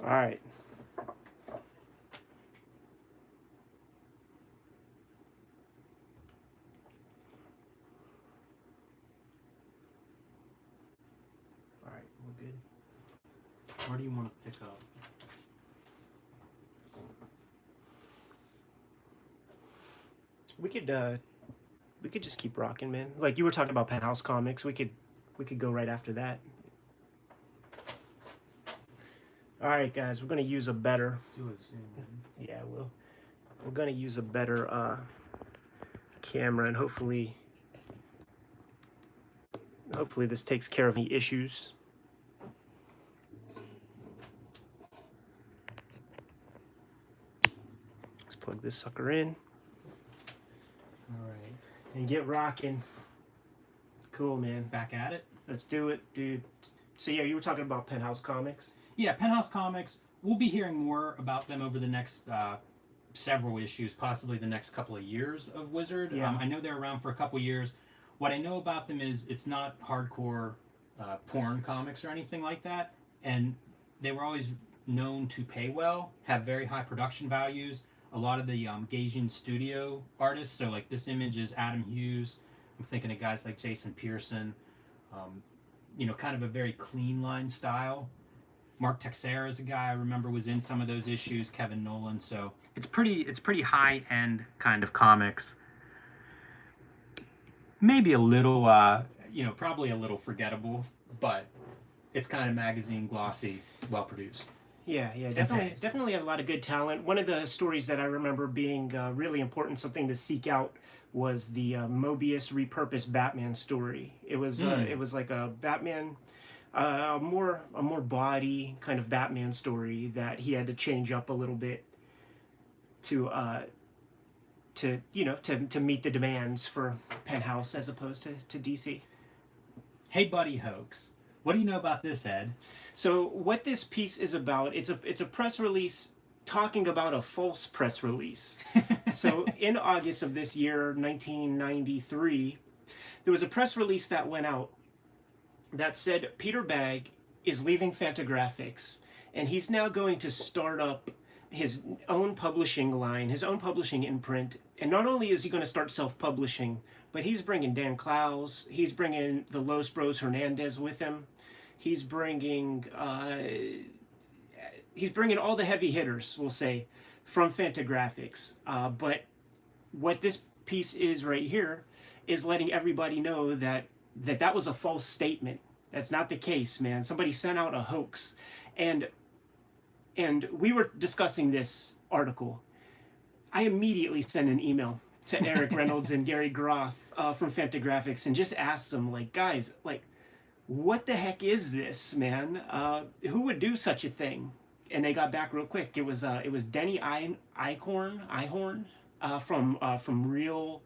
All right. All right, we're good. Where do you want to pick up? We could just keep rocking, man. Like you were talking about Penthouse comics, we could go right after that. All right, guys, we're gonna use a better. Do a zoom in. Yeah, we're gonna use a better camera, and hopefully this takes care of any issues. Let's plug this sucker in. All right. And get rocking. Cool, man. Back at it. Let's do it, dude. So yeah, you were talking about Penthouse comics. Yeah, Penthouse Comics. We'll be hearing more about them over the next several issues, possibly the next couple of years of Wizard. Yeah. I know they're around for a couple of years. What I know about them is it's not hardcore porn comics or anything like that, and they were always known to pay well, have very high production values. A lot of the Gaging studio artists, so like this image is Adam Hughes. I'm thinking of guys like Jason Pearson. Kind of a very clean line style. Mark Texeira is a guy I remember was in some of those issues. Kevin Nolan. So it's pretty high end kind of comics. Maybe a little, probably a little forgettable, but it's kind of magazine glossy, well produced. Yeah, definitely had a lot of good talent. One of the stories that I remember being really important, something to seek out, was the Mobius repurposed Batman story. It was like a Batman, a more body kind of Batman story that he had to change up a little bit to meet the demands for Penthouse as opposed to DC. Hey, buddy, hoax. What do you know about this, Ed? So what this piece is about, it's a press release talking about a false press release. So in August of this year, 1993, there was a press release that went out that said Peter Bagge is leaving Fantagraphics, and he's now going to start up his own publishing line, his own publishing imprint. And not only is he going to start self-publishing, but he's bringing Dan Clowes, he's bringing the Los Bros Hernandez with him. He's bringing all the heavy hitters, we'll say, from Fantagraphics. But what this piece is right here is letting everybody know that was a false statement. That's not the case, man. Somebody sent out a hoax. And we were discussing this article. I immediately sent an email to Eric Reynolds and Gary Groth from Fantagraphics and just asked them, like, guys, like, what the heck is this, man? Who would do such a thing? And they got back real quick. It was Denny Ihorn from Real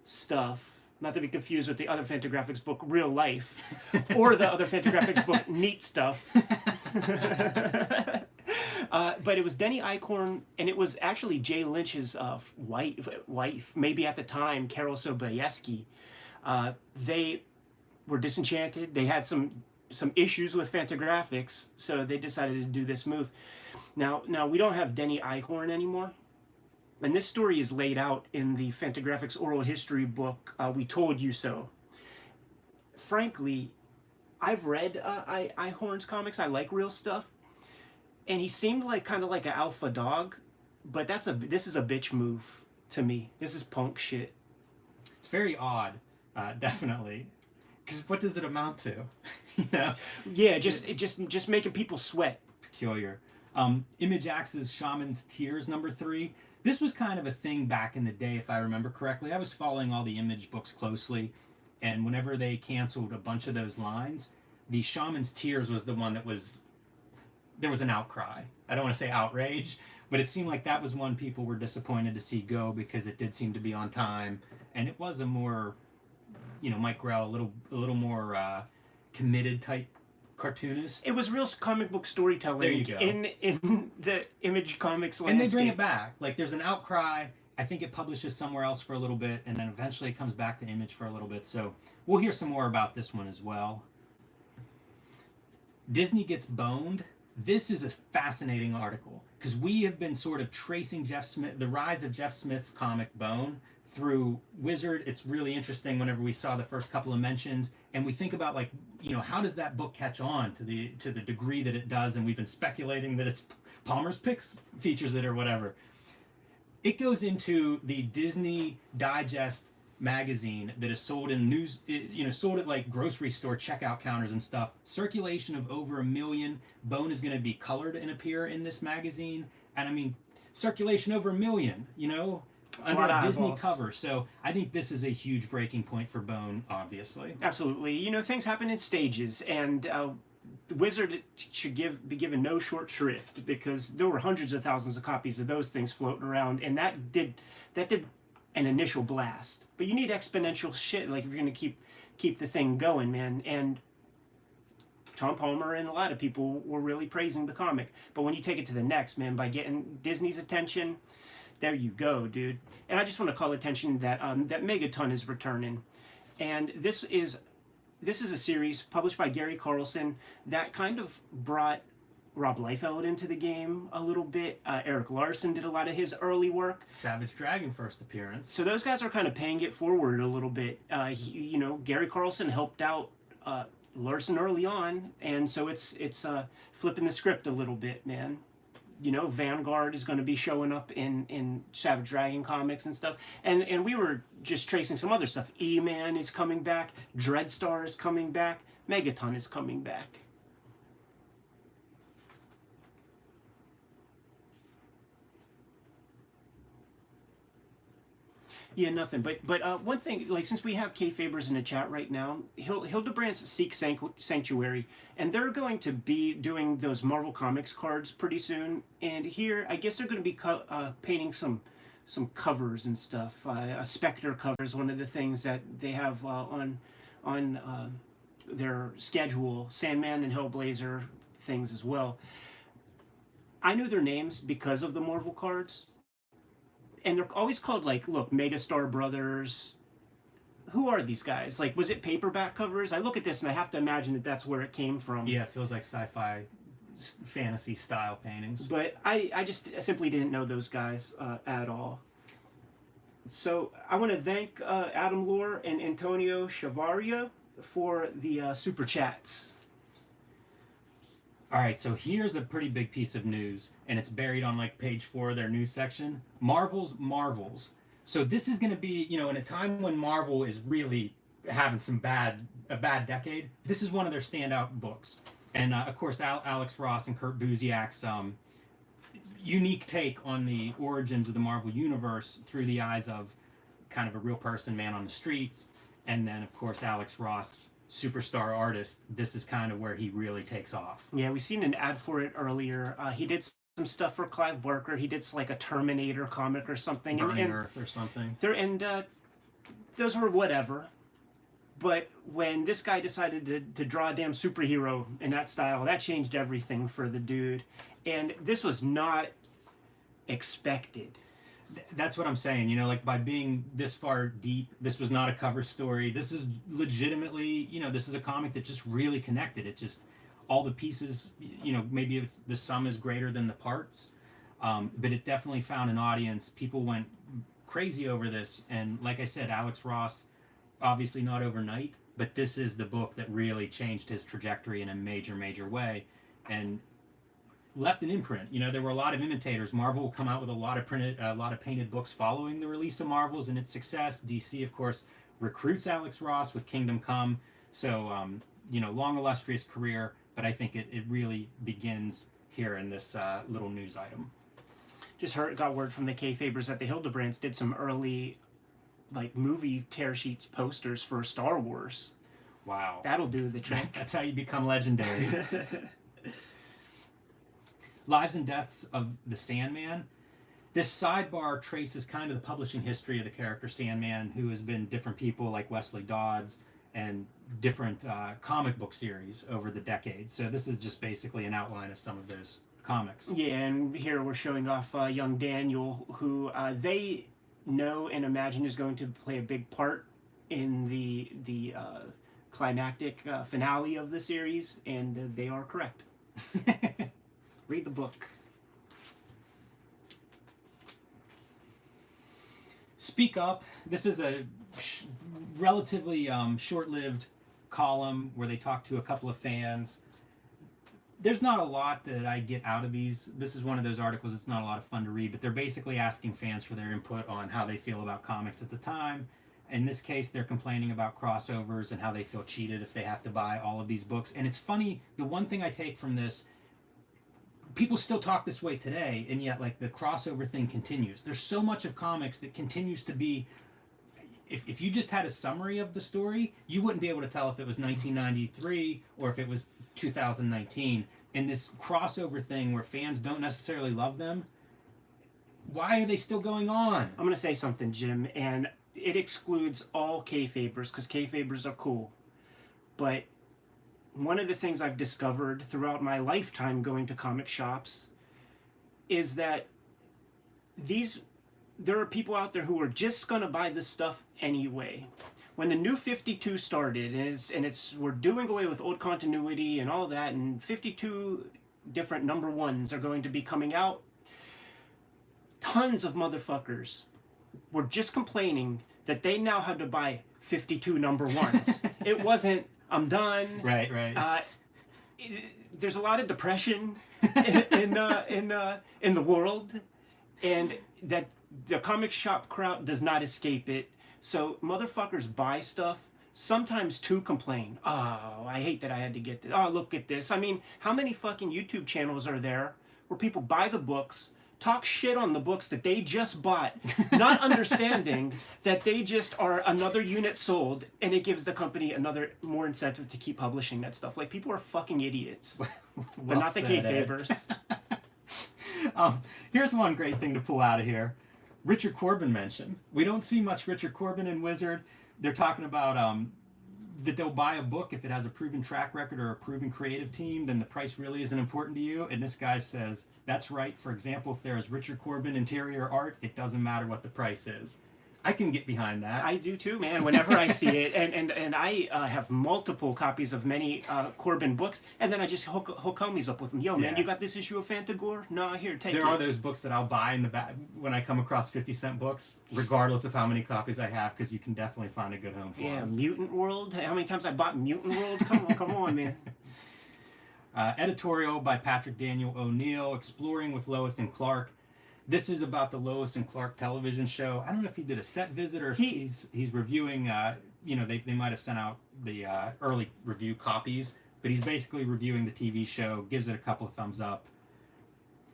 Stuff, not to be confused with the other Fantagraphics book, Real Life, or the other Fantagraphics book, Neat Stuff. But it was Denny Eichhorn, and it was actually Jay Lynch's wife, maybe at the time, Carol Sobieski. They were disenchanted. They had some issues with Fantagraphics, so they decided to do this move. Now we don't have Denny Eichhorn anymore, and this story is laid out in the Fantagraphics oral history book, We Told You So. Frankly, I've read Eichhorn's comics. I like Real Stuff, and he seemed like kind of like an alpha dog, but this is a bitch move to me. This is punk shit. It's very odd, definitely. Because what does it amount to? Yeah, just making people sweat. Peculiar. Image Axe's Shaman's Tears #3. This was kind of a thing back in the day, if I remember correctly. I was following all the Image books closely, and whenever they canceled a bunch of those lines, the Shaman's Tears was the one that there was an outcry. I don't want to say outrage, but it seemed like that was one people were disappointed to see go because it did seem to be on time, and it was a more, Mike Grell, a little more committed type cartoonist. It was real comic book storytelling. There you go. In the Image Comics landscape. And they bring it back. Like, there's an outcry. I think it publishes somewhere else for a little bit, and then eventually it comes back to Image for a little bit. So we'll hear some more about this one as well. Disney gets boned. This is a fascinating article because we have been sort of tracing Jeff Smith, the rise of Jeff Smith's comic Bone through Wizard. It's really interesting whenever we saw the first couple of mentions, and we think about, like, how does that book catch on to the degree that it does, and we've been speculating that it's Palmer's Picks features it or whatever. It goes into the Disney Digest magazine that is sold in news, sold at like grocery store checkout counters and stuff. Circulation of over 1 million. Bone is going to be colored and appear in this magazine, and I mean, circulation over 1 million. Under a Disney cover. So I think this is a huge breaking point for Bone, obviously. Absolutely. Things happen in stages, and Wizard should be given no short shrift, because there were hundreds of thousands of copies of those things floating around, and that did an initial blast. But you need exponential shit, like, if you're going to keep the thing going, man. And Tom Palmer and a lot of people were really praising the comic. But when you take it to the next, man, by getting Disney's attention, there you go, dude. And I just want to call attention that that Megaton is returning, and this is a series published by Gary Carlson that kind of brought Rob Liefeld into the game a little bit. Eric Larson did a lot of his early work. Savage Dragon first appearance. So those guys are kind of paying it forward a little bit. Gary Carlson helped out Larson early on, and so it's flipping the script a little bit, man. Vanguard is going to be showing up in Savage Dragon comics and stuff. And we were just tracing some other stuff. E-Man is coming back. Dreadstar is coming back. Megaton is coming back. Yeah, nothing. But one thing, like, since we have Kayfabers in the chat right now, Hildebrandts seek sanctuary, and they're going to be doing those Marvel Comics cards pretty soon. And here, I guess they're going to be painting some covers and stuff. A Spectre cover is one of the things that they have on their schedule. Sandman and Hellblazer things as well. I knew their names because of the Marvel cards. And they're always called, like, look, Megastar Brothers. Who are these guys? Like, was it paperback covers? I look at this and I have to imagine that that's where it came from. Yeah, it feels like sci-fi, fantasy style paintings. But I just simply didn't know those guys at all. So I want to thank Adam Lohr and Antonio Chavaria for the super chats. All right, so here's a pretty big piece of news, and it's buried on like page 4 of their news section. Marvel's Marvels. So this is going to be, in a time when Marvel is really having a bad decade. This is one of their standout books, and of course Alex Ross and Kurt Busiek's unique take on the origins of the Marvel universe through the eyes of kind of a real person, man on the streets, and then of course Alex Ross, superstar artist. This is kind of where he really takes off. Yeah, we seen an ad for it earlier. He did some stuff for Clive Barker. He did like a Terminator comic or something. Burning Earth or something. Those were whatever. But when this guy decided to draw a damn superhero in that style, that changed everything for the dude. And this was not expected. That's what I'm saying, like, by being this far deep, this was not a cover story. This is legitimately, this is a comic that just really connected. It just, all the pieces, maybe the sum is greater than the parts, but it definitely found an audience. People went crazy over this, and like I said, Alex Ross, obviously not overnight, but this is the book that really changed his trajectory in a major, major way, and left an imprint. There were a lot of imitators. Marvel will come out with a lot of painted books following the release of Marvels and its success. DC, of course, recruits Alex Ross with Kingdom Come. So, long illustrious career, but I think it really begins here in this little news item. Just got word from the Kayfabers that the Hildebrandts did some early, like, movie tear sheets posters for Star Wars. Wow. That'll do the trick. That's how you become legendary. Lives and Deaths of the Sandman. This sidebar traces kind of the publishing history of the character Sandman, who has been different people like Wesley Dodds and different comic book series over the decades. So this is just basically an outline of some of those comics. Yeah, and here we're showing off young Daniel, who they know and imagine is going to play a big part in the climactic finale of the series, and they are correct. Read the book. Speak Up. This is a relatively short-lived column where they talk to a couple of fans. There's not a lot that I get out of these. This is one of those articles it's not a lot of fun to read, but they're basically asking fans for their input on how they feel about comics at the time. In this case, they're complaining about crossovers and how they feel cheated if they have to buy all of these books. And it's funny, the one thing I take from this, people still talk this way today, and yet like the crossover thing continues. There's so much of comics that continues to be, if you just had a summary of the story, you wouldn't be able to tell if it was 1993 or if it was 2019. And this crossover thing where fans don't necessarily love them, why are they still going on? I'm going to say something, Jim, and it excludes all kayfabers, because kayfabers are cool. But one of the things I've discovered throughout my lifetime going to comic shops is that there are people out there who are just going to buy this stuff anyway. When the new 52 started, and we're doing away with old continuity and all that, and 52 different number ones are going to be coming out, tons of motherfuckers were just complaining that they now had to buy 52 number ones. It wasn't, I'm done. Right. There's a lot of depression in the world, and that the comic shop crowd does not escape it. So motherfuckers buy stuff, sometimes to complain. Oh, I hate that I had to get this. Oh, look at this. I mean, how many fucking YouTube channels are there where people buy the books, talk shit on the books that they just bought, not understanding that they just are another unit sold, and it gives the company another more incentive to keep publishing that stuff. Like, people are fucking idiots. But not the kayfabers. Here's one great thing to pull out of here. Richard Corbin mention. We don't see much Richard Corbin in Wizard. They're talking about that they'll buy a book if it has a proven track record or a proven creative team, then the price really isn't important to you. And this guy says, that's right. For example, if there is Richard Corbin interior art, it doesn't matter what the price is. I can get behind that. I do too, man. Whenever I see it, and I have multiple copies of many Corbin books, and then I just hook homies up with them. Yo, man, you got this issue of Fantagore? No, here, take it. There are those books that I'll buy in the back when I come across 50-cent books, regardless of how many copies I have, because you can definitely find a good home for them. Yeah, Mutant World. How many times I bought Mutant World? Come on, man. Editorial by Patrick Daniel O'Neill, Exploring with Lois and Clark. This is about the Lois and Clark television show. I don't know if he did a set visit or if he's reviewing, they might have sent out the early review copies, but he's basically reviewing the TV show, gives it a couple of thumbs up.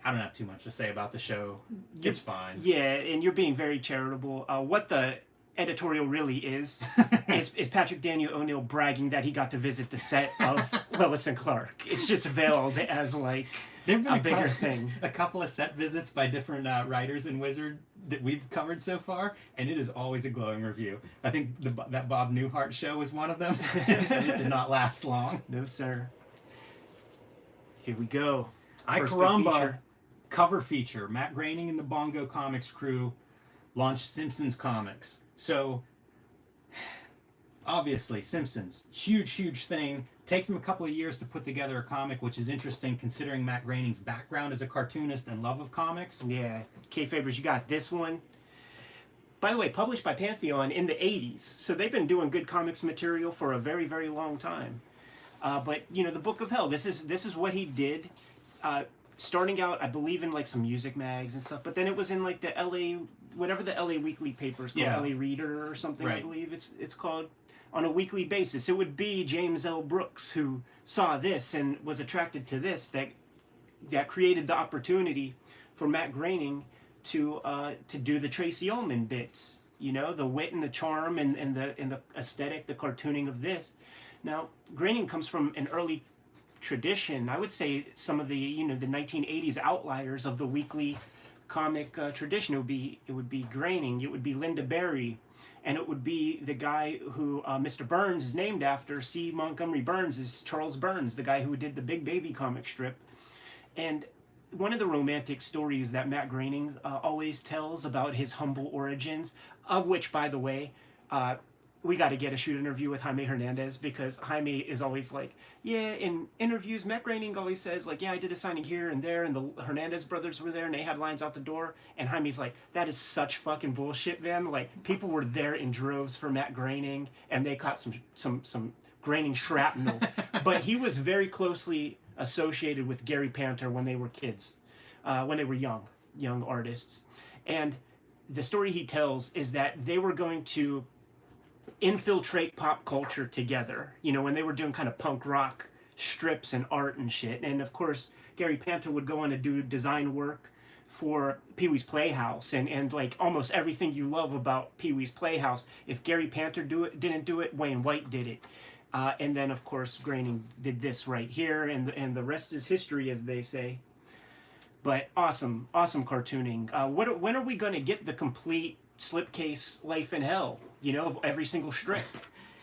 I don't have too much to say about the show. It's fine. Yeah, and you're being very charitable. What the editorial really is Patrick Daniel O'Neill bragging that he got to visit the set of Lois and Clark. It's just veiled as like There've been a bigger thing. A couple of set visits by different writers in Wizard that we've covered so far, and it is always a glowing review. I think that Bob Newhart show was one of them, and it did not last long. No, sir. Here we go. Ay Caramba, cover feature. Matt Groening and the Bongo Comics crew launched Simpsons comics. So, obviously, Simpsons, huge thing. Takes him a couple of years to put together a comic, which is interesting considering Matt Groening's background as a cartoonist and love of comics. Yeah, kayfabers, you got this one. By the way, published by Pantheon in the 80s, so they've been doing good comics material for a very, very long time. But the Book of Hell, this is what he did. Starting out, I believe, in like some music mags and stuff, but then it was in like the LA, whatever the LA weekly papers called, LA Reader or something, right. I believe it's called. On a weekly basis. It would be James L. Brooks who saw this and was attracted to this that created the opportunity for Matt Groening to do the Tracy Ullman bits. The wit and the charm and the aesthetic, the cartooning of this. Now, Groening comes from an early tradition. I would say some of the the 1980s outliers of the weekly comic tradition. It would be Groening. It would be Linda Berry. And it would be the guy who Mr. Burns is named after. C. Montgomery Burns is Charles Burns, the guy who did the Big Baby comic strip. And one of the romantic stories that Matt Groening always tells about his humble origins, of which, by the way, we got to get a shoot interview with Jaime Hernandez, because Jaime is always like, yeah, in interviews, Matt Groening always says, like, yeah, I did a signing here and there, and the Hernandez brothers were there, and they had lines out the door. And Jaime's like, that is such fucking bullshit, man. Like, people were there in droves for Matt Groening, and they caught some Groening shrapnel. But he was very closely associated with Gary Panter when they were kids, when they were young artists. And the story he tells is that they were going to infiltrate pop culture together, you know, when they were doing kind of punk rock strips and art and shit. And of course, Gary Panter would go on to do design work for Pee-wee's Playhouse, and like almost everything you love about Pee-wee's Playhouse. If Gary Panter didn't do it, Wayne White did it. And then of course Groening did this right here, and the rest is history, as they say. But awesome cartooning. When are we going to get the complete slipcase Life in Hell, you know, of every single strip?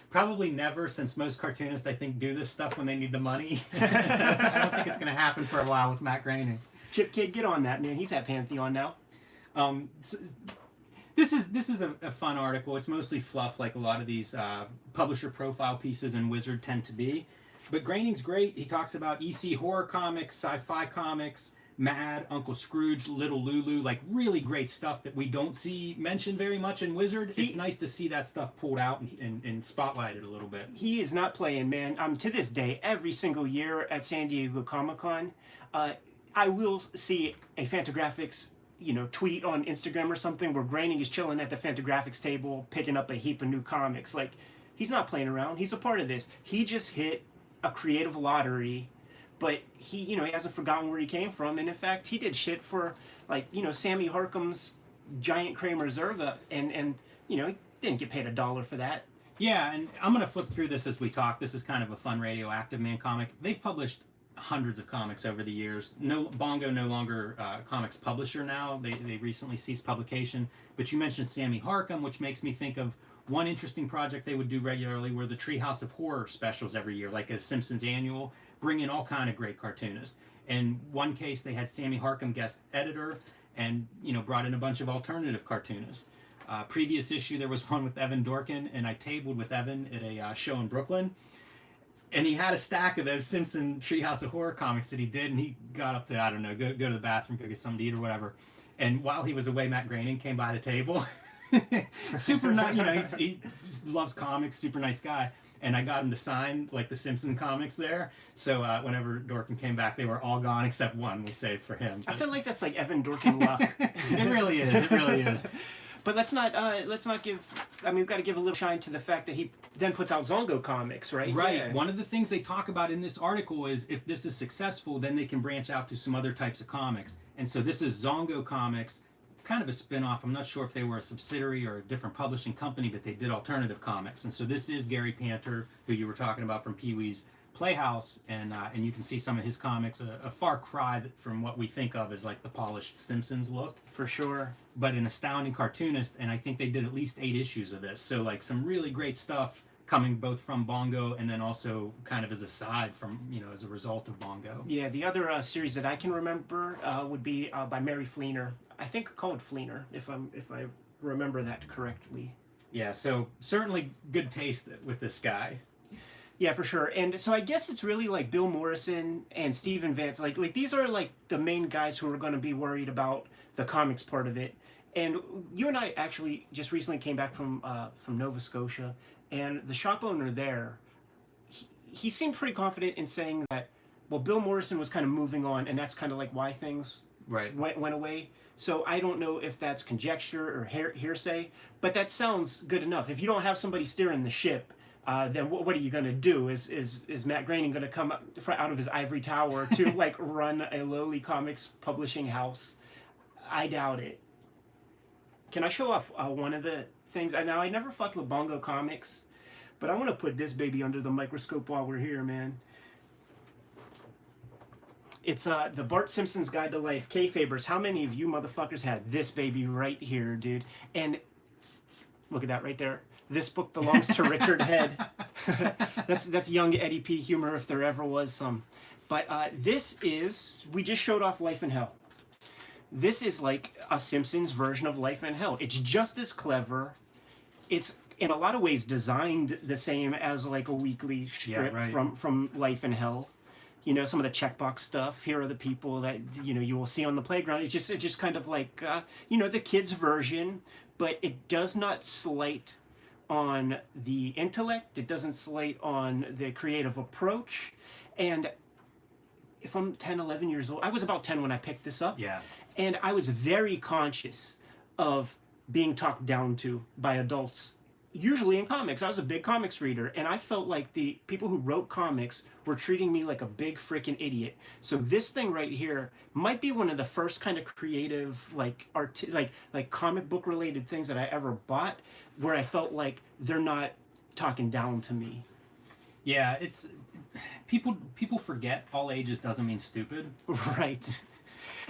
Probably never, since most cartoonists, I think, do this stuff when they need the money. I don't think it's going to happen for a while with Matt Groening. Chip Kid, get on that, man. He's at Pantheon now. This is a fun article. It's mostly fluff, like a lot of these publisher profile pieces in Wizard tend to be. But Groening's great. He talks about EC horror comics, sci-fi comics, Mad, Uncle Scrooge, Little Lulu, like really great stuff that we don't see mentioned very much in Wizard. It's nice to see that stuff pulled out and spotlighted a little bit. He is not playing, man. To this day, every single year at San Diego Comic-Con, I will see a Fantagraphics, you know, tweet on Instagram or something where Groening is chilling at the Fantagraphics table picking up a heap of new comics. Like, he's not playing around. He's a part of this. He just hit a creative lottery. But he, you know, he hasn't forgotten where he came from. And in fact, he did shit for, like, you know, Sammy Harkham's Giant Kramer Zerga. And you know, he didn't get paid $1 for that. Yeah, and I'm going to flip through this as we talk. This is kind of a fun Radioactive Man comic. They've published hundreds of comics over the years. Bongo no longer comics publisher now. They recently ceased publication. But you mentioned Sammy Harkham, which makes me think of one interesting project they would do regularly were the Treehouse of Horror specials every year, like a Simpsons annual. Bring in all kind of great cartoonists. In one case, they had Sammy Harkham guest editor, and you know, brought in a bunch of alternative cartoonists. Previous issue, there was one with Evan Dorkin, and I tabled with Evan at a show in Brooklyn, and he had a stack of those Simpson Treehouse of Horror comics that he did, and he got up to, I don't know, go to the bathroom, go get something to eat or whatever. And while he was away, Matt Groening came by the table. Super nice, you know, he loves comics, super nice guy. And I got him to sign, like, the Simpson comics there. So whenever Dorkin came back, they were all gone except one we saved for him. I feel like that's like Evan Dorkin luck. It really is. It really is. But let's not give. I mean, we've got to give a little shine to the fact that he then puts out Zongo comics, right? Right. Yeah. One of the things they talk about in this article is if this is successful, then they can branch out to some other types of comics. And so this is Zongo Comics, kind of a spin-off. I'm not sure if they were a subsidiary or a different publishing company, but they did alternative comics. And so this is Gary Panter, who you were talking about from Pee-wee's Playhouse, and you can see some of his comics, a far cry from what we think of as like the polished Simpsons look. For sure. But an astounding cartoonist, and I think they did at least 8 issues of this. So like some really great stuff coming both from Bongo and then also kind of as a side from, you know, as a result of Bongo. Yeah, the other series that I can remember would be by Mary Fleener. I think called Fleener, if I remember that correctly. Yeah, so certainly good taste with this guy. Yeah, for sure. And so I guess it's really like Bill Morrison and Steven Vance. Like these are like the main guys who are going to be worried about the comics part of it. And you and I actually just recently came back from Nova Scotia, and the shop owner there, he seemed pretty confident in saying that, well, Bill Morrison was kind of moving on, and that's kind of like why things went away. So I don't know if that's conjecture or hearsay, but that sounds good enough. If you don't have somebody steering the ship, then what are you going to do? Is Matt Groening going to come out of his ivory tower to like run a lowly comics publishing house? I doubt it. Can I show off one of the things? Now, I never fucked with Bongo comics, but I want to put this baby under the microscope while we're here, man. It's the Bart Simpson's Guide to Life. Kayfabers, how many of you motherfuckers had this baby right here, dude? And look at that right there. This book belongs to Richard Head. That's young Eddie P. humor if there ever was some. But this is, we just showed off Life in Hell. This is like a Simpsons version of Life in Hell. It's just as clever. It's in a lot of ways designed the same as like a weekly strip from Life in Hell. You know, some of the checkbox stuff. Here are the people that, you know, you will see on the playground. It's just kind of like, you know, the kids' version, but it does not slight on the intellect. It doesn't slight on the creative approach. And if I'm 10, 11 years old, I was about 10 when I picked this up. Yeah. And I was very conscious of being talked down to by adults, usually in comics. I was a big comics reader, and I felt like the people who wrote comics were treating me like a big freaking idiot. So this thing right here might be one of the first kind of creative, like like comic book related things that I ever bought, where I felt like they're not talking down to me. Yeah, it's people forget all ages doesn't mean stupid. Right.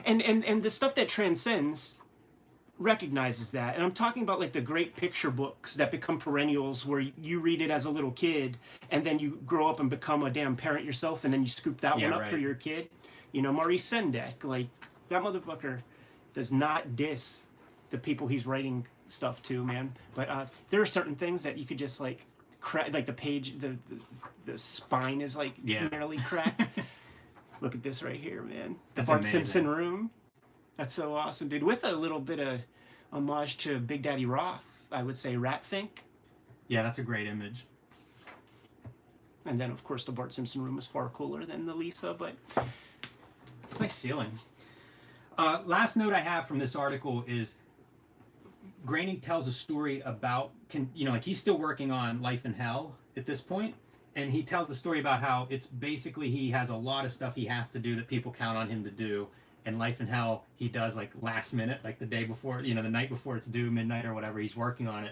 And the stuff that transcends recognizes that. And I'm talking about like the great picture books that become perennials, where you read it as a little kid and then you grow up and become a damn parent yourself, and then you scoop that one up for your kid. You know, Maurice Sendak, like, that motherfucker does not diss the people he's writing stuff to, man. But there are certain things that you could just like crack, like the page, the spine is like nearly cracked. Look at this right here, man. The Bart Simpson room. That's so awesome, dude. With a little bit of homage to Big Daddy Roth, I would say Ratfink. Yeah, that's a great image. And then, of course, the Bart Simpson room is far cooler than the Lisa, but... Nice ceiling. Last note I have from this article is Groening tells a story about, you know, like he's still working on Life in Hell at this point, and he tells the story about how it's basically he has a lot of stuff he has to do that people count on him to do. And Life in Hell, he does like last minute, like the day before, you know, the night before it's due, midnight or whatever, he's working on it.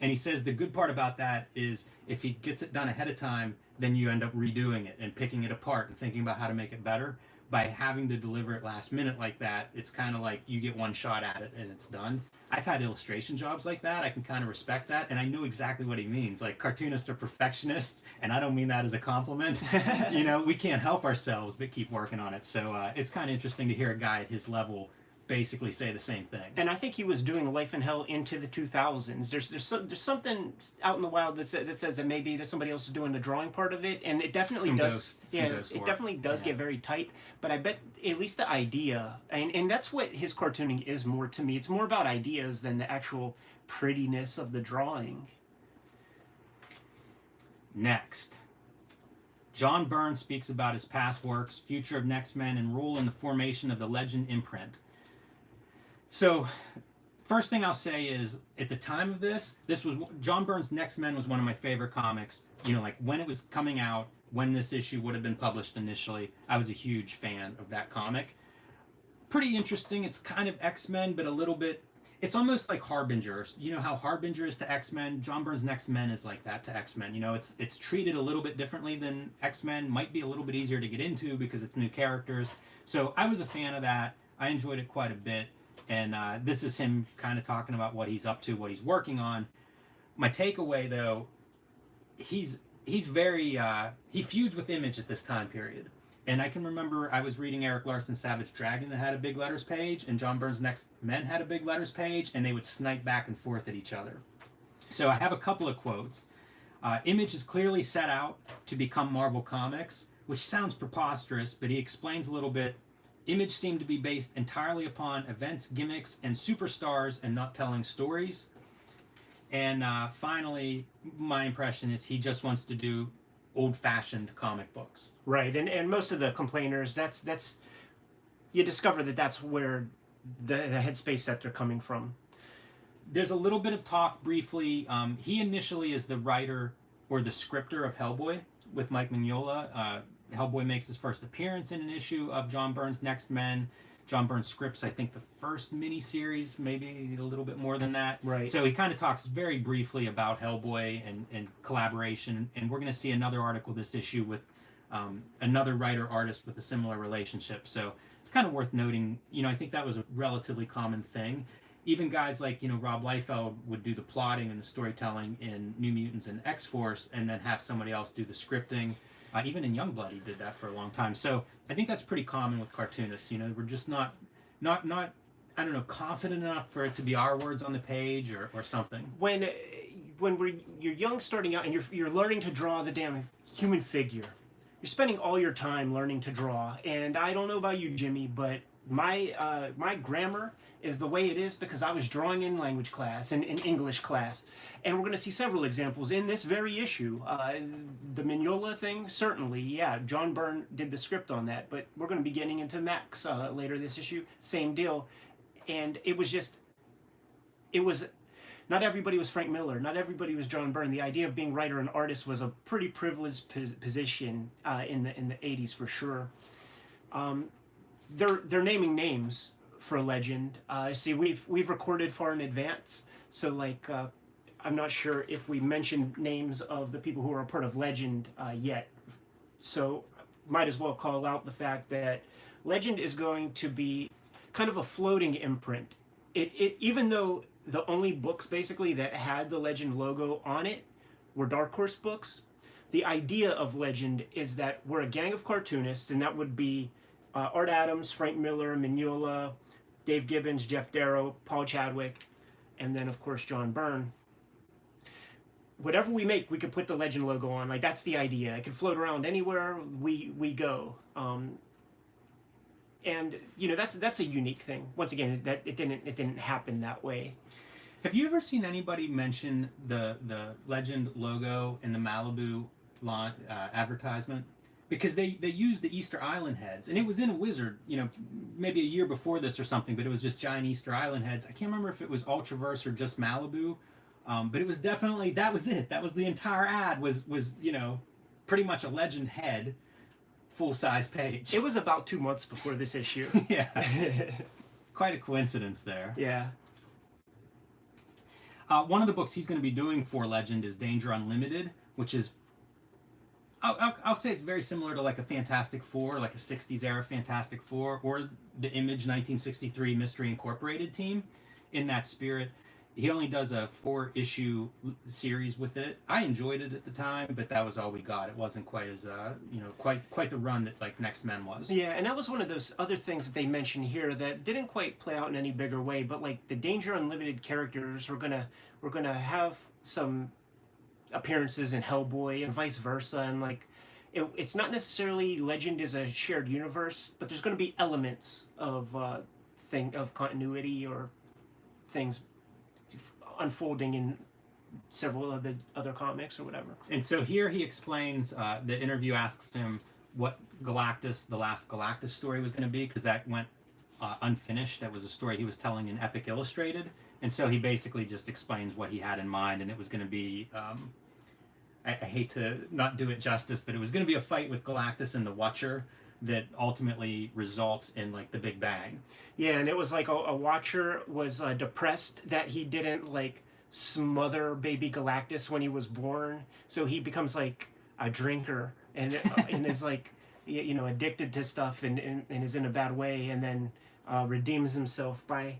And he says the good part about that is if he gets it done ahead of time, then you end up redoing it and picking it apart and thinking about how to make it better. By having to deliver it last minute like that, it's kind of like you get one shot at it and it's done. I've had illustration jobs like that. I can kind of respect that, and I know exactly what he means. Like, cartoonists are perfectionists, and I don't mean that as a compliment. You know, we can't help ourselves but keep working on it. So it's kind of interesting to hear a guy at his level basically say the same thing. And I think he was doing Life in Hell into the 2000s. There's something out in the wild that says that maybe there's somebody else doing the drawing part of it, and it definitely does. It definitely does get very tight. But I bet at least the idea, and that's what his cartooning is more to me. It's more about ideas than the actual prettiness of the drawing. Next, John Byrne speaks about his past works, future of Next Men, and role in the formation of the Legend imprint. So, first thing I'll say is, at the time of this was John Byrne's Next Men was one of my favorite comics. You know, like when it was coming out, when this issue would have been published initially, I was a huge fan of that comic. Pretty interesting. It's kind of X-Men, but a little bit, it's almost like Harbinger. You know how Harbinger is to X-Men? John Byrne's Next Men is like that to X-Men. You know, it's treated a little bit differently than X-Men. Might be a little bit easier to get into because it's new characters. So I was a fan of that. I enjoyed it quite a bit. And this is him kind of talking about what he's up to, what he's working on. My takeaway, though, he's very, he feuds with Image at this time period. And I can remember I was reading Eric Larson's Savage Dragon that had a big letters page, and John Byrne's Next Men had a big letters page, and they would snipe back and forth at each other. So I have a couple of quotes. Image is clearly set out to become Marvel Comics, which sounds preposterous, but he explains a little bit. Image seemed to be based entirely upon events, gimmicks, and superstars, and not telling stories. And finally, my impression is he just wants to do old-fashioned comic books. Right, and most of the complainers, that's you discover that's where the headspace that they're coming from. There's a little bit of talk briefly. He initially is the writer or the scripter of Hellboy with Mike Mignola. Hellboy makes his first appearance in an issue of John Byrne's Next Men. John Byrne scripts, I think, the first miniseries, maybe a little bit more than that. Right. So he kind of talks very briefly about Hellboy and collaboration. And we're going to see another article this issue with another writer-artist with a similar relationship. So it's kind of worth noting, you know, I think that was a relatively common thing. Even guys like, you know, Rob Liefeld would do the plotting and the storytelling in New Mutants and X-Force and then have somebody else do the scripting. Even in Youngblood, he did that for a long time. So I think that's pretty common with cartoonists. You know, we're just not I don't know, confident enough for it to be our words on the page or something. When you're young, starting out, and you're learning to draw the damn human figure. You're spending all your time learning to draw, and I don't know about you, Jimmy, but my grammar is the way it is because I was drawing in language class and in English class, and we're going to see several examples in this very issue. The Mignola thing, certainly, yeah. John Byrne did the script on that, but we're going to be getting into Max later this issue. Same deal, and it was not everybody was Frank Miller. Not everybody was John Byrne. The idea of being writer and artist was a pretty privileged position in the 80s for sure. They're naming names for Legend. See, we've recorded far in advance, so like I'm not sure if we mentioned names of the people who are a part of Legend yet. So might as well call out the fact that Legend is going to be kind of a floating imprint. It even though the only books basically that had the Legend logo on it were Dark Horse books, the idea of Legend is that we're a gang of cartoonists, and that would be Art Adams, Frank Miller, Mignola, Dave Gibbons, Jeff Darrow, Paul Chadwick, and then of course John Byrne. Whatever we make, we could put the Legend logo on. Like, that's the idea. It can float around anywhere we go. And you know, that's a unique thing. Once again, that it didn't happen that way. Have you ever seen anybody mention the Legend logo in the Malibu advertisement? Because they used the Easter Island heads, and it was in a Wizard, you know, maybe a year before this or something, but it was just giant Easter Island heads. I can't remember if it was Ultraverse or just Malibu, but it was definitely, that was it. That was the entire ad, was you know, pretty much a Legend head, full-size page. It was about 2 months before this issue. Yeah. Quite a coincidence there. Yeah. One of the books he's going to be doing for Legend is Danger Unlimited, which is, I'll say it's very similar to like a Fantastic Four, like a 60s era Fantastic Four, or the Image 1963 Mystery Incorporated team, in that spirit. He only does a 4-issue series with it. I enjoyed it at the time, but that was all we got. It wasn't quite as you know, quite the run that like Next Men was. Yeah, and that was one of those other things that they mentioned here that didn't quite play out in any bigger way. But like the Danger Unlimited characters, we're gonna have some appearances in Hellboy and vice versa, and like it's not necessarily Legend is a shared universe, but there's going to be elements of continuity or things unfolding in several of the other comics or whatever. And so here he explains, the interview asks him what Galactus, the last Galactus story was going to be, because that went unfinished. That was a story he was telling in Epic Illustrated. And so he basically just explains what he had in mind, and it was going to be, I hate to not do it justice, but it was going to be a fight with Galactus and the Watcher that ultimately results in like the Big Bang. Yeah, and it was like a Watcher was depressed that he didn't like smother baby Galactus when he was born, so he becomes like a drinker and and is like, you know, addicted to stuff and is in a bad way, and then redeems himself by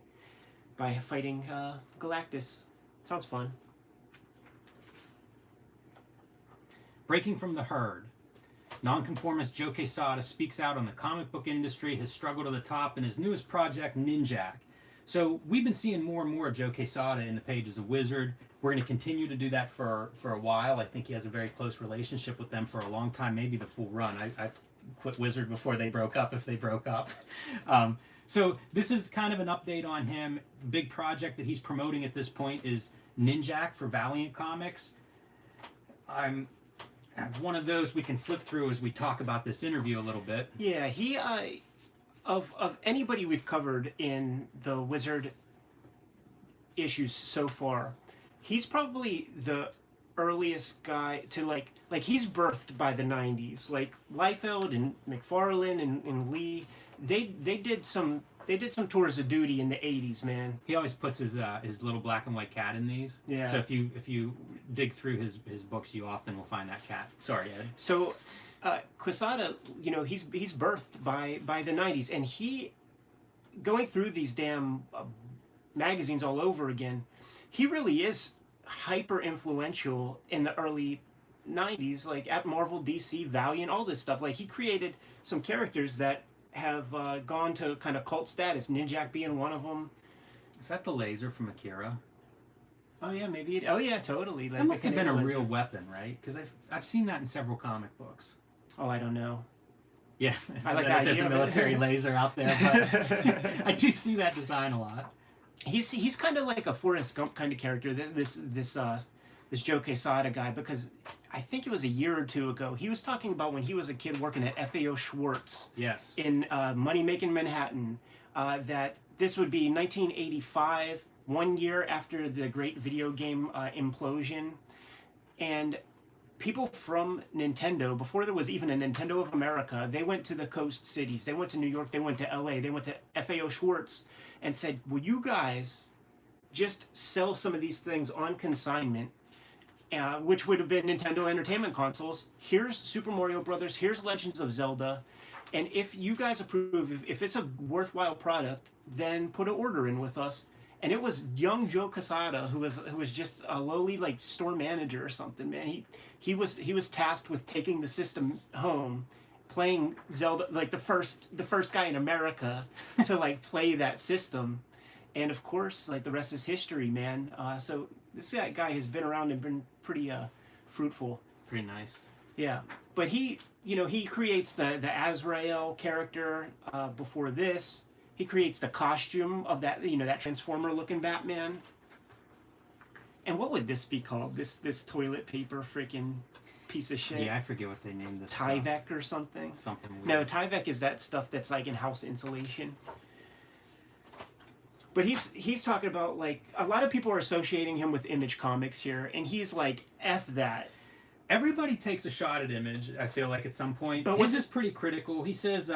fighting Galactus. Sounds fun. Breaking from the herd. Nonconformist Joe Quesada speaks out on the comic book industry, his struggle to the top, and his newest project, Ninjak. So we've been seeing more and more of Joe Quesada in the pages of Wizard. We're going to continue to do that for a while. I think he has a very close relationship with them for a long time, maybe the full run. I quit Wizard before they broke up, if they broke up. So this is kind of an update on him. The big project that he's promoting at this point is Ninjak for Valiant Comics. I have one of those we can flip through as we talk about this interview a little bit. Yeah, he of anybody we've covered in the Wizard issues so far, he's probably the earliest guy to like he's birthed by the 90s. Like Liefeld and McFarlane and Lee, they did some tours of duty in the 80s, man. He always puts his little black and white cat in these. Yeah. So if you dig through his books, you often will find that cat. Sorry, Ed. So Quesada, you know, he's birthed by the 90s, and he going through these damn magazines all over again. He really is hyper influential in the early 90s, like at Marvel, DC, Valiant, all this stuff. Like he created some characters that have gone to kind of cult status, Ninjak being one of them. Is that the laser from Akira? Oh yeah, maybe. Oh yeah, totally. Like That must the have been a canal real lizard. weapon, right? Because I've seen that in several comic books. Oh, I don't know. Yeah, I like know that there's idea a of it. military laser out there, but I do see that design a lot. He's kind of like a Forrest Gump kind of character. This Joe Quesada guy, because I think it was a year or two ago. He was talking about when he was a kid working at FAO Schwartz Yes. in Money Making Manhattan. That this would be 1985, 1 year after the great video game implosion, and people from Nintendo, before there was even a Nintendo of America, they went to the coast cities. They went to New York, they went to LA, they went to FAO Schwartz and said, will you guys just sell some of these things on consignment, which would have been Nintendo Entertainment Consoles. Here's Super Mario Brothers, here's Legends of Zelda. And if you guys approve, if it's a worthwhile product, then put an order in with us. And it was young Joe Quesada who was just a lowly like store manager or something, man. He was tasked with taking the system home, playing Zelda, like the first guy in America to like play that system, and of course like the rest is history, man. So this guy has been around and been pretty fruitful. Pretty nice. Yeah, but he creates the Azrael character before this. He creates the costume of that, that Transformer looking Batman. And what would this be called? This toilet paper freaking piece of shit. Yeah, I forget what they named this. Tyvek or something. Something weird. No, Tyvek is that stuff that's like in house insulation. But he's talking about, like, a lot of people are associating him with Image Comics here, and he's like, F that. Everybody takes a shot at Image, I feel like, at some point. But his is pretty critical. He says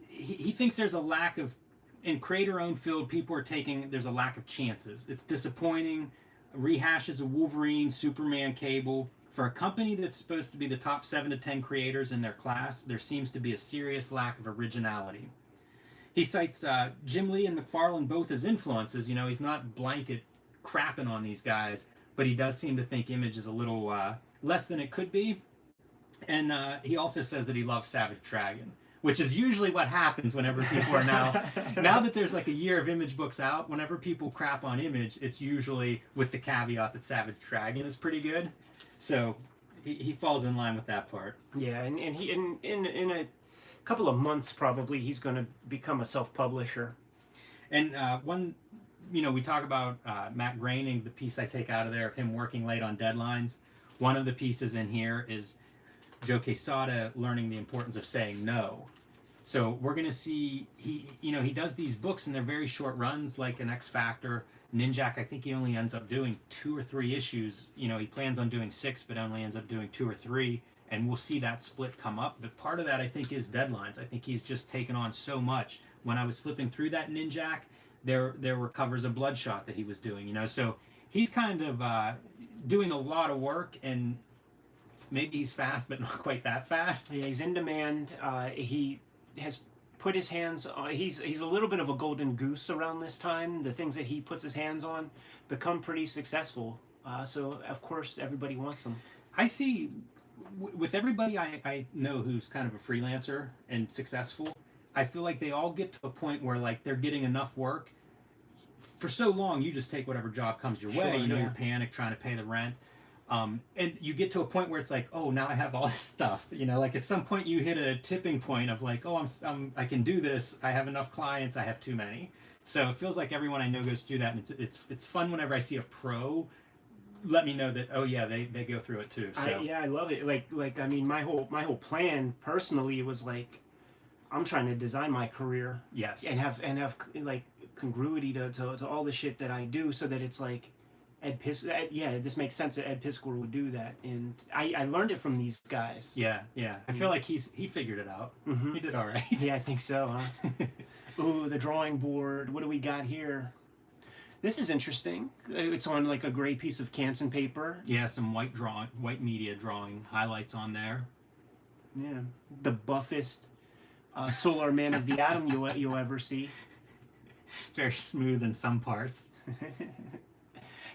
he thinks there's a lack of, in creator-owned field, people are taking, there's a lack of chances. It's disappointing. Rehashes of Wolverine, Superman, Cable. For a company that's supposed to be the top 7 to 10 creators in their class, there seems to be a serious lack of originality. He cites Jim Lee and McFarlane both as influences. He's not blanket crapping on these guys, but he does seem to think Image is a little less than it could be. And he also says that he loves Savage Dragon, which is usually what happens whenever people are now that there's like a year of Image books out, whenever people crap on Image, it's usually with the caveat that Savage Dragon is pretty good. So he falls in line with that part. Yeah, and he in a couple of months probably he's going to become a self-publisher. And we talk about Matt Groening, the piece I take out of there of him working late on deadlines. One of the pieces in here is Joe Quesada learning the importance of saying no. So we're going to see, he does these books and they're very short runs, like an X Factor. Ninjak, I think he only ends up doing 2 or 3 issues. He plans on doing 6, but only ends up doing 2 or 3. And we'll see that split come up. But part of that, I think, is deadlines. I think he's just taken on so much. When I was flipping through that Ninjak, there were covers of Bloodshot that he was doing, So he's kind of doing a lot of work, and maybe he's fast, but not quite that fast. Yeah, he's in demand. He has put his hands on, he's a little bit of a golden goose around this time. The things that he puts his hands on become pretty successful. So, of course, everybody wants them. I see, with everybody I know who's kind of a freelancer and successful, I feel like they all get to a point where, like, they're getting enough work. For so long, you just take whatever job comes your way. Sure, You're panicked trying to pay the rent. And you get to a point where it's like, oh, now I have all this stuff. Like at some point you hit a tipping point of like, oh, I can do this. I have enough clients. I have too many. So it feels like everyone I know goes through that, and it's fun whenever I see a pro let me know that, oh yeah, they go through it too. So I love it. Like I mean, my whole plan personally was like, I'm trying to design my career. Yes. And have like congruity to all the shit that I do, so that it's like this makes sense that Ed Piskor would do that, and I learned it from these guys. Yeah. I feel like he figured it out. Mm-hmm. He did all right. Yeah, I think so, huh? Ooh, the drawing board. What do we got here? This is interesting. It's on like a gray piece of Canson paper. Yeah, some white media drawing highlights on there. Yeah, the buffest solar man of the atom you'll ever see. Very smooth in some parts.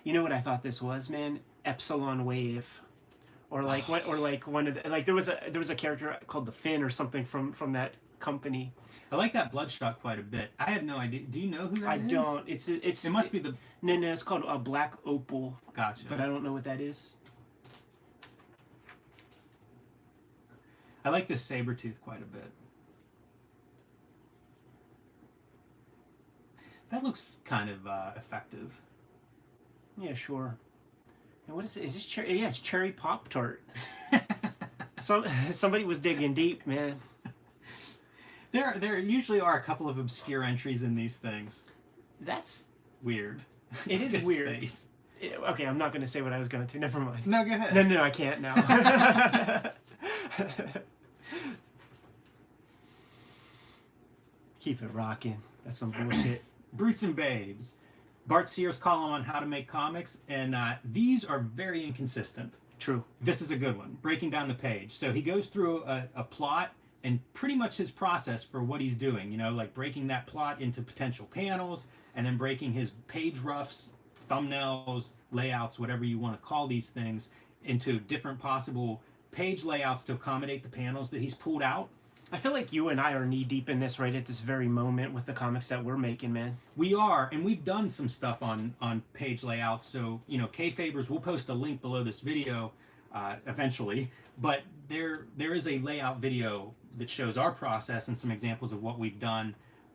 You know what I thought this was, man? Epsilon Wave, or like what? Or like one of the, like there was a character called the Finn or something from that company. I like that Bloodshot quite a bit. I have no idea. Do you know who that is? I don't. It's It must be the. no. It's called a Black Opal. Gotcha. But I don't know what that is. I like this Sabretooth quite a bit. That looks kind of effective. Yeah, sure. And what is it? Is this cherry? Yeah, it's cherry Pop Tart. Somebody was digging deep, man. There usually are a couple of obscure entries in these things. That's weird. It is weird. Face. Okay, I'm not going to say what I was going to. Never mind. No, go ahead. No, I can't now. Keep it rocking. That's some bullshit. Brutes and Babes. Bart Sears' column on how to make comics, and these are very inconsistent. True. This is a good one, breaking down the page. So he goes through a plot and pretty much his process for what he's doing, you know, like breaking that plot into potential panels and then breaking his page roughs, thumbnails, layouts, whatever you want to call these things, into different possible page layouts to accommodate the panels that he's pulled out. I feel like you and I are knee deep in this right at this very moment with the comics that we're making, man. We are, and we've done some stuff on page layouts. So, you know, Kayfabers, we'll post a link below this video eventually. But there is a layout video that shows our process and some examples of what we've done.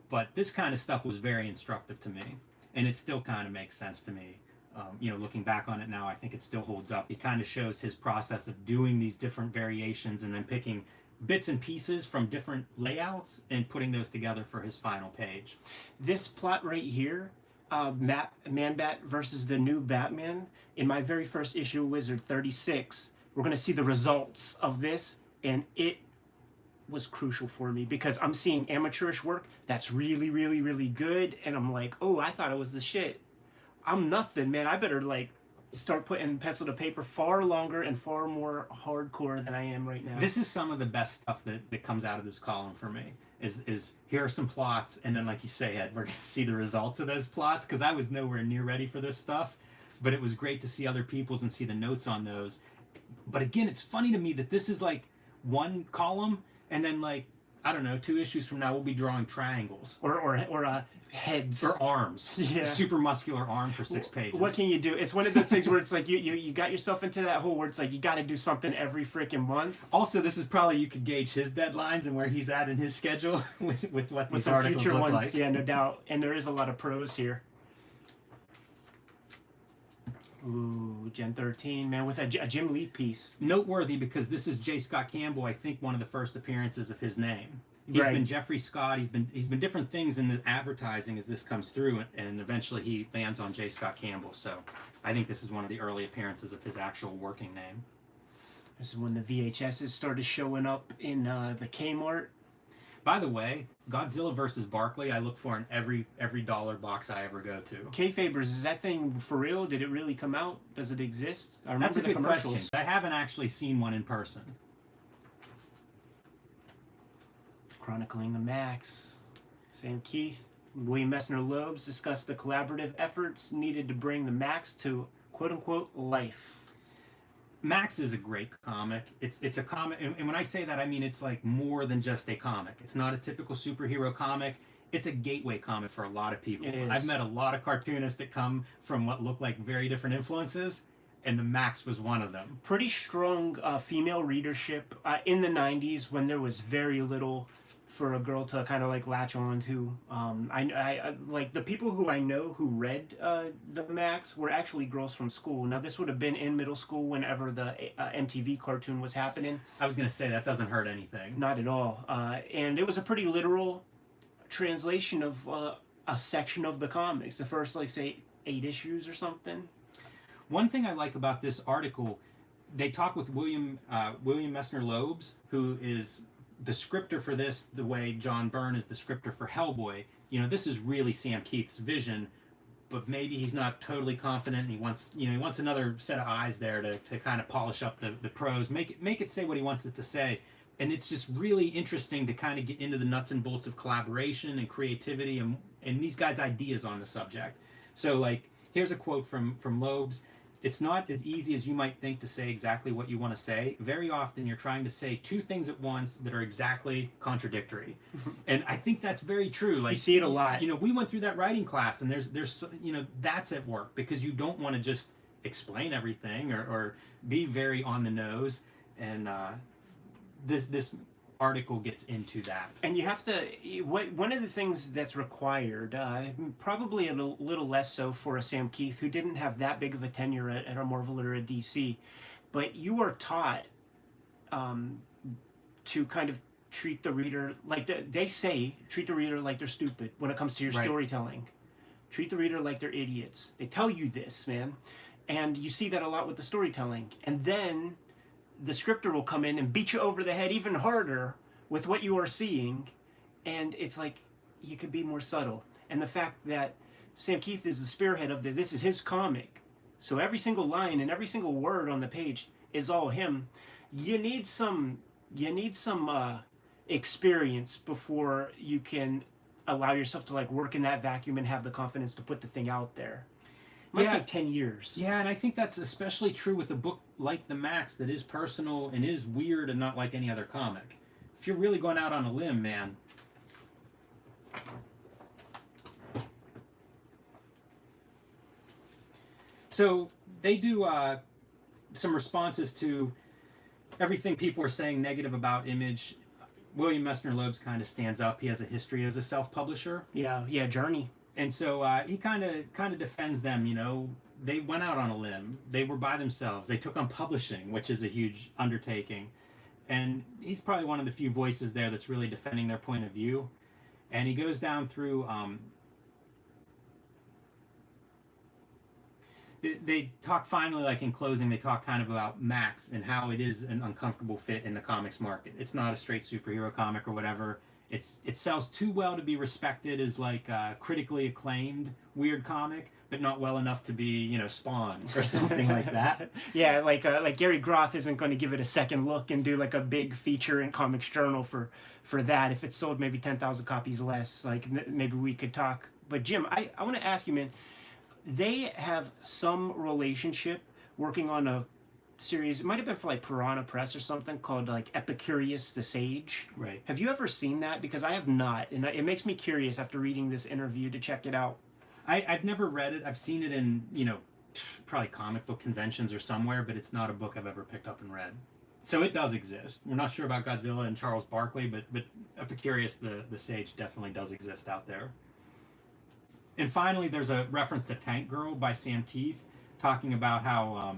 But this kind of stuff was very instructive to me, and it still kind of makes sense to me. You know, looking back on it now, I think it still holds up. It kind of shows his process of doing these different variations and then picking bits and pieces from different layouts and putting those together for his final page. This plot right here, Man-Bat versus the new Batman, in my very first issue of Wizard 36, we're going to see the results of this, and it was crucial for me because I'm seeing amateurish work that's really, really, really good, and I'm like, oh, I thought it was the shit. I'm nothing, man. I better, like, start putting pencil to paper far longer and far more hardcore than I am right now. This is some of the best stuff that comes out of this column for me. Is here are some plots, and then like you say, Ed, we're going to see the results of those plots, because I was nowhere near ready for this stuff, but it was great to see other people's and see the notes on those. But again, it's funny to me that this is like one column, and then like, I don't know, 2 issues from now we'll be drawing triangles. Or heads. Or arms. Yeah. A super muscular arm for 6 pages. What can you do? It's one of those things where it's like you got yourself into that hole where it's like you got to do something every freaking month. Also, this is probably, you could gauge his deadlines and where he's at in his schedule with what these articles future look ones, like. yeah, no doubt. And there is a lot of pros here. Ooh, Gen 13, man, with a Jim Lee piece. Noteworthy because this is J. Scott Campbell, I think one of the first appearances of his name. He's been Jeffrey Scott. He's been different things in the advertising as this comes through, and eventually he lands on J. Scott Campbell. So I think this is one of the early appearances of his actual working name. This is when the VHSs started showing up in the Kmart. By the way, Godzilla vs. Barkley, I look for in every dollar box I ever go to. Kayfabers, is that thing for real? Did it really come out? Does it exist? I remember That's a the good commercials. question. I haven't actually seen one in person. Chronicling the Maxx. Sam Keith, William Messner Loebs discussed the collaborative efforts needed to bring the Maxx to quote-unquote life. Maxx is a great comic. It's a comic, and when I say that, I mean it's like more than just a comic. It's not a typical superhero comic. It's a gateway comic for a lot of people. It is. I've met a lot of cartoonists that come from what look like very different influences, and the Maxx was one of them. Pretty strong female readership in the 90s when there was very little for a girl to kind of like latch on to. I like the people who I know who read the Maxx were actually girls from school. Now this would have been in middle school whenever the MTV cartoon was happening. I was gonna say that doesn't hurt anything. Not at all. And it was a pretty literal translation of a section of the comics. The first, like, say, 8 issues or something. One thing I like about this article, they talk with William Messner Loebs, who is the scripter for this, the way John Byrne is the scripter for Hellboy. You know, this is really Sam Keith's vision, but maybe he's not totally confident, and he wants another set of eyes there to kind of polish up the prose, make it say what he wants it to say. And it's just really interesting to kind of get into the nuts and bolts of collaboration and creativity and these guys' ideas on the subject. So, like, here's a quote from Loebs. it's not as easy as you might think to say exactly what you want to say. Very often you're trying to say two things at once that are exactly contradictory. And I think that's very true. Like, you see it a lot. You know, we went through that writing class, and there's you know, that's at work because you don't want to just explain everything or be very on the nose. And this article gets into that. And you have to, one of the things that's required, probably a little less so for a Sam Kieth, who didn't have that big of a tenure at a Marvel or a DC, but you are taught to kind of treat the reader like they say, treat the reader like they're stupid when it comes to your storytelling. Treat the reader like they're idiots. They tell you this, man. And you see that a lot with the storytelling. And then the scripter will come in and beat you over the head even harder with what you are seeing, and it's like you could be more subtle. And the fact that Sam Kieth is the spearhead of this is his comic, so every single line and every single word on the page is all him. You need some experience before you can allow yourself to like work in that vacuum and have the confidence to put the thing out there. Might take 10 years. Yeah, and I think that's especially true with a book like The Maxx that is personal and is weird and not like any other comic. If you're really going out on a limb, man. So they do some responses to everything people are saying negative about Image. William Messner Loeb's kind of stands up. He has a history as a self-publisher. Yeah, Journey. And so he kind of defends them. You know, they went out on a limb. They were by themselves. They took on publishing, which is a huge undertaking. And he's probably one of the few voices there that's really defending their point of view. And he goes down through. They talk finally, like in closing, they talk kind of about Max and how it is an uncomfortable fit in the comics market. It's not a straight superhero comic or whatever. It sells too well to be respected as like a critically acclaimed weird comic, but not well enough to be, you know, Spawn or something like that. Yeah, like Gary Groth isn't going to give it a second look and do like a big feature in Comics Journal for that. If it sold maybe 10,000 copies less, like maybe we could talk. But Jim, I want to ask you, man, they have some relationship working on a series. It might have been for like Piranha Press or something called like Epicurious the Sage. Right. Have you ever seen that? Because I have not, and it makes me curious after reading this interview to check it out. I've never read it. I've seen it in, you know, probably comic book conventions or somewhere, but it's not a book I've ever picked up and read. So it does exist. We're not sure about Godzilla and Charles Barkley, but Epicurious the Sage definitely does exist out there. And finally, there's a reference to Tank Girl by Sam Kieth, talking about how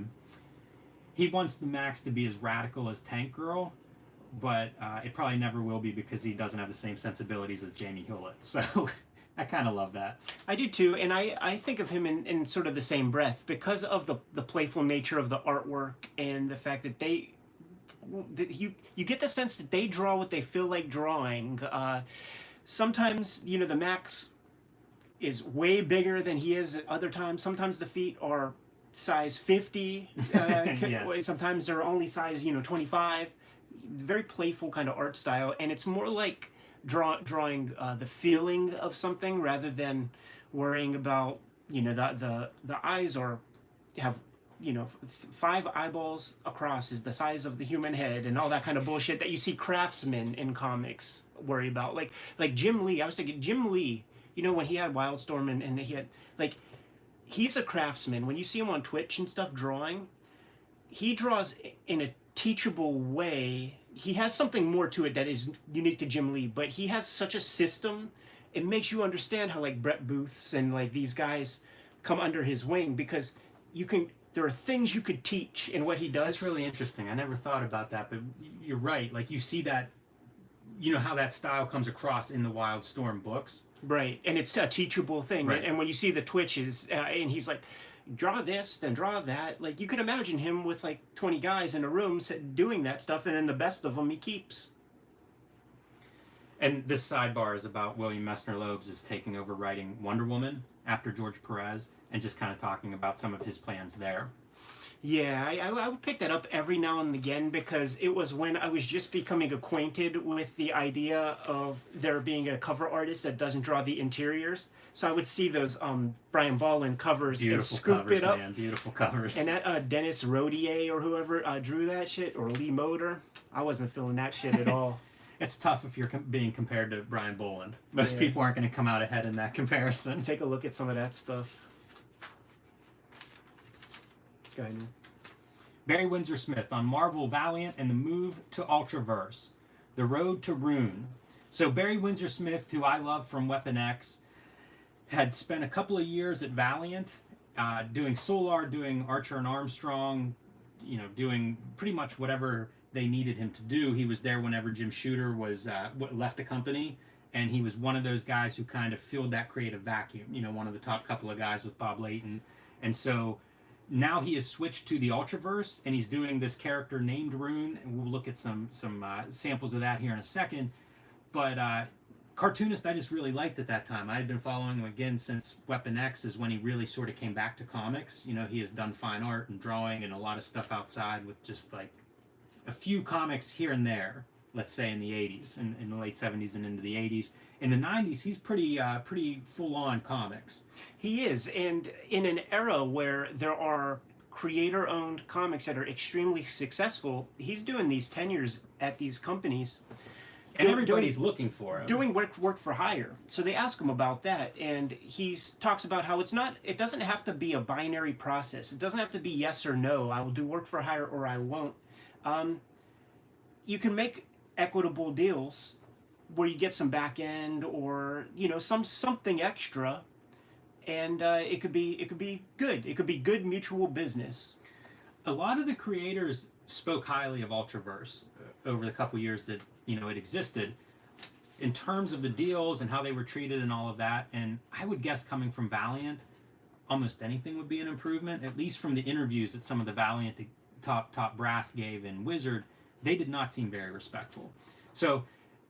he wants the Maxx to be as radical as Tank Girl, but it probably never will be because he doesn't have the same sensibilities as Jamie Hewlett. So I kind of love that. I do too, and I think of him in sort of the same breath because of the playful nature of the artwork and the fact that you get the sense that they draw what they feel like drawing. Sometimes, you know, the Maxx is way bigger than he is at other times. Sometimes the feet are size 50. Yes. Sometimes they're only size, 25. Very playful kind of art style, and it's more like drawing the feeling of something rather than worrying about, the eyes have 5 eyeballs across is the size of the human head and all that kind of bullshit that you see craftsmen in comics worry about. Like Jim Lee. I was thinking Jim Lee, when he had Wildstorm and he had, he's a craftsman. When you see him on Twitch and stuff drawing, he draws in a teachable way. He has something more to it that is unique to Jim Lee, but he has such a system. It makes you understand how Brett Booths and these guys come under his wing, because there are things you could teach in what he does. That's really interesting. I never thought about that, but you're right. You see that, how that style comes across in the Wildstorm books. Right, and it's a teachable thing. Right. And when you see the Twitches, and he's like, draw this, then draw that. You could imagine him with 20 guys in a room doing that stuff, and then the best of them he keeps. And this sidebar is about William Messner Loeb's is taking over writing Wonder Woman after George Perez, and just kind of talking about some of his plans there. Yeah, I would pick that up every now and again because it was when I was just becoming acquainted with the idea of there being a cover artist that doesn't draw the interiors. So I would see those Brian Bolland covers and Beautiful scoop covers, it up. man. Beautiful covers. And that Dennis Rodier or whoever drew that shit, or Lee Moder, I wasn't feeling that shit at all. It's tough if you're being compared to Brian Bolland. Most Yeah. people aren't going to come out ahead in that comparison. Take a look at some of that stuff. Go ahead. Barry Windsor-Smith on Marvel Valiant and the Move to Ultraverse. The Road to Rune. So Barry Windsor-Smith, who I love from Weapon X, had spent a couple of years at Valiant doing Solar, doing Archer and Armstrong, doing pretty much whatever they needed him to do. He was there whenever Jim Shooter was left the company, and he was one of those guys who kind of filled that creative vacuum. One of the top couple of guys with Bob Layton. And so now he has switched to the Ultraverse, and he's doing this character named Rune, and we'll look at some samples of that here in a second. But Cartoonist, I just really liked at that time. I had been following him again since Weapon X is when he really sort of came back to comics. He has done fine art and drawing and a lot of stuff outside with just like a few comics here and there, let's say in the 80s, in the late 70s and into the 80s. In the 90s, he's pretty full-on comics. He is, and in an era where there are creator-owned comics that are extremely successful, he's doing these tenures at these companies. And everybody's looking for him. Doing work for hire. So they ask him about that, and he talks about how it doesn't have to be a binary process. It doesn't have to be yes or no. I will do work for hire or I won't. You can make equitable deals where you get some back end or something extra, and it could be good. It could be good mutual business. A lot of the creators spoke highly of Ultraverse over the couple years that it existed, in terms of the deals and how they were treated and all of that. And I would guess coming from Valiant, almost anything would be an improvement. At least from the interviews that some of the Valiant top brass gave in Wizard, they did not seem very respectful. So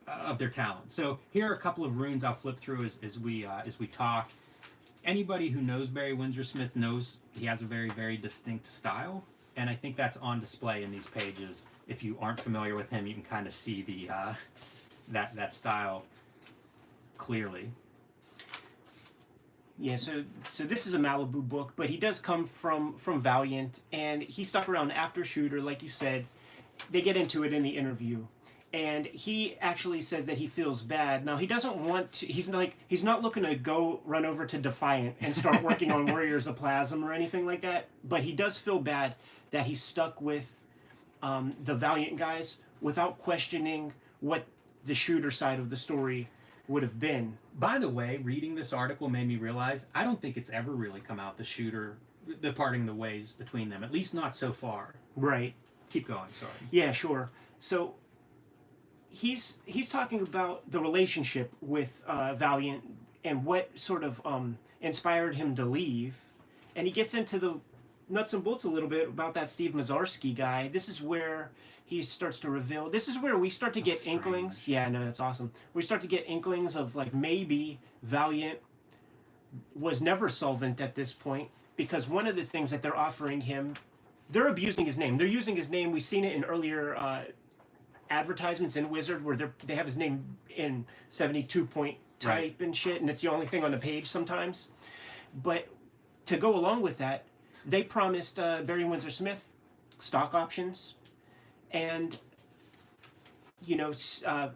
of their talent. So here are a couple of runes I'll flip through as we talk. Anybody who knows Barry Windsor-Smith knows he has a very, very distinct style, and I think that's on display in these pages. If you aren't familiar with him, you can kind of see the that style clearly. Yeah, so this is a Malibu book, but he does come from Valiant, and he stuck around after Shooter, like you said. They get into it in the interview, and he actually says that he feels bad. Now, he doesn't want to, he's not looking to go run over to Defiant and start working on Warriors of Plasm or anything like that, but he does feel bad that he's stuck with the Valiant guys without questioning what the Shooter side of the story would have been. By the way, reading this article made me realize I don't think it's ever really come out the parting the ways between them, at least not so far. Right. Keep going, sorry. Yeah, sure. So he's talking about the relationship with Valiant and what sort of inspired him to leave, and he gets into the nuts and bolts a little bit about that Steve Mazarsky guy. This is where he starts to reveal. This is where we start to get inklings. Yeah, no, that's awesome. We start to get inklings of like maybe Valiant was never solvent at this point, because one of the things that they're offering him, they're abusing his name. They're using his name. We've seen it in earlier advertisements in Wizard where they have his name in 72-point type and shit, and it's the only thing on the page sometimes. But to go along with that, they promised Barry Windsor-Smith stock options, and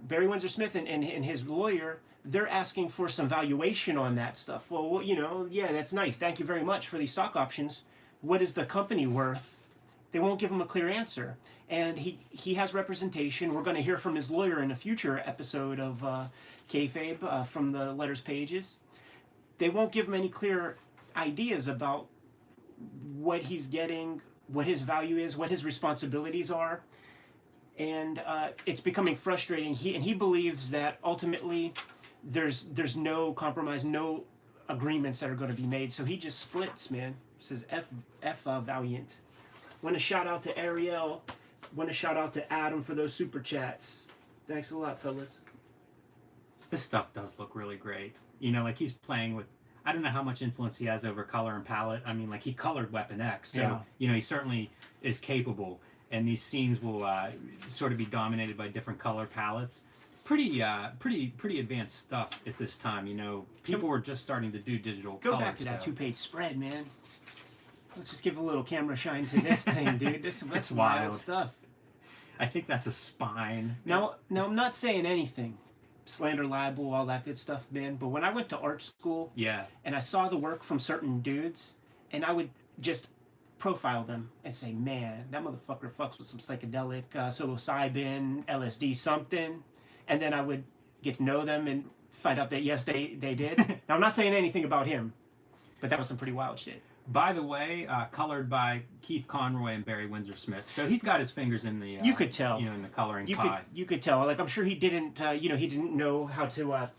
Barry Windsor-Smith and his lawyer, they're asking for some valuation on that stuff. Well, yeah, that's nice. Thank you very much for these stock options. What is the company worth? They won't give him a clear answer. And he has representation. We're going to hear from his lawyer in a future episode of Kayfabe from the letters pages. They won't give him any clear ideas about what he's getting, what his value is, what his responsibilities are. And it's becoming frustrating. He believes that ultimately there's no compromise, no agreements that are going to be made. So he just splits, man. Says F Valiant. Want to shout out to Ariel. Want to shout out to Adam for those super chats. Thanks a lot, fellas. This stuff does look really great. Like he's playing with, I don't know how much influence he has over color and palette. I mean, like, he colored Weapon X, so Yeah. you know, he certainly is capable. And these scenes will sort of be dominated by different color palettes. Pretty advanced stuff at this time. You know, people were just starting to do digital Go color. back to that so. 2-page spread, man. Let's just give a little camera shine to this thing, dude. That's wild wild. stuff. I think that's a spine. Now, I'm not saying anything. Slander, libel, all that good stuff, man. But when I went to art school, Yeah. and I saw the work from certain dudes, and I would just profile them and say, man, that motherfucker fucks with some psychedelic psilocybin, LSD, something. And then I would get to know them and find out that, yes, they did. Now, I'm not saying anything about him, but that was some pretty wild shit. By the way, colored by Keith Conroy and Barry Windsor-Smith. So he's got his fingers in the. You could tell. You know, in the coloring You pie. could tell. Like, I'm sure he didn't. He didn't know how to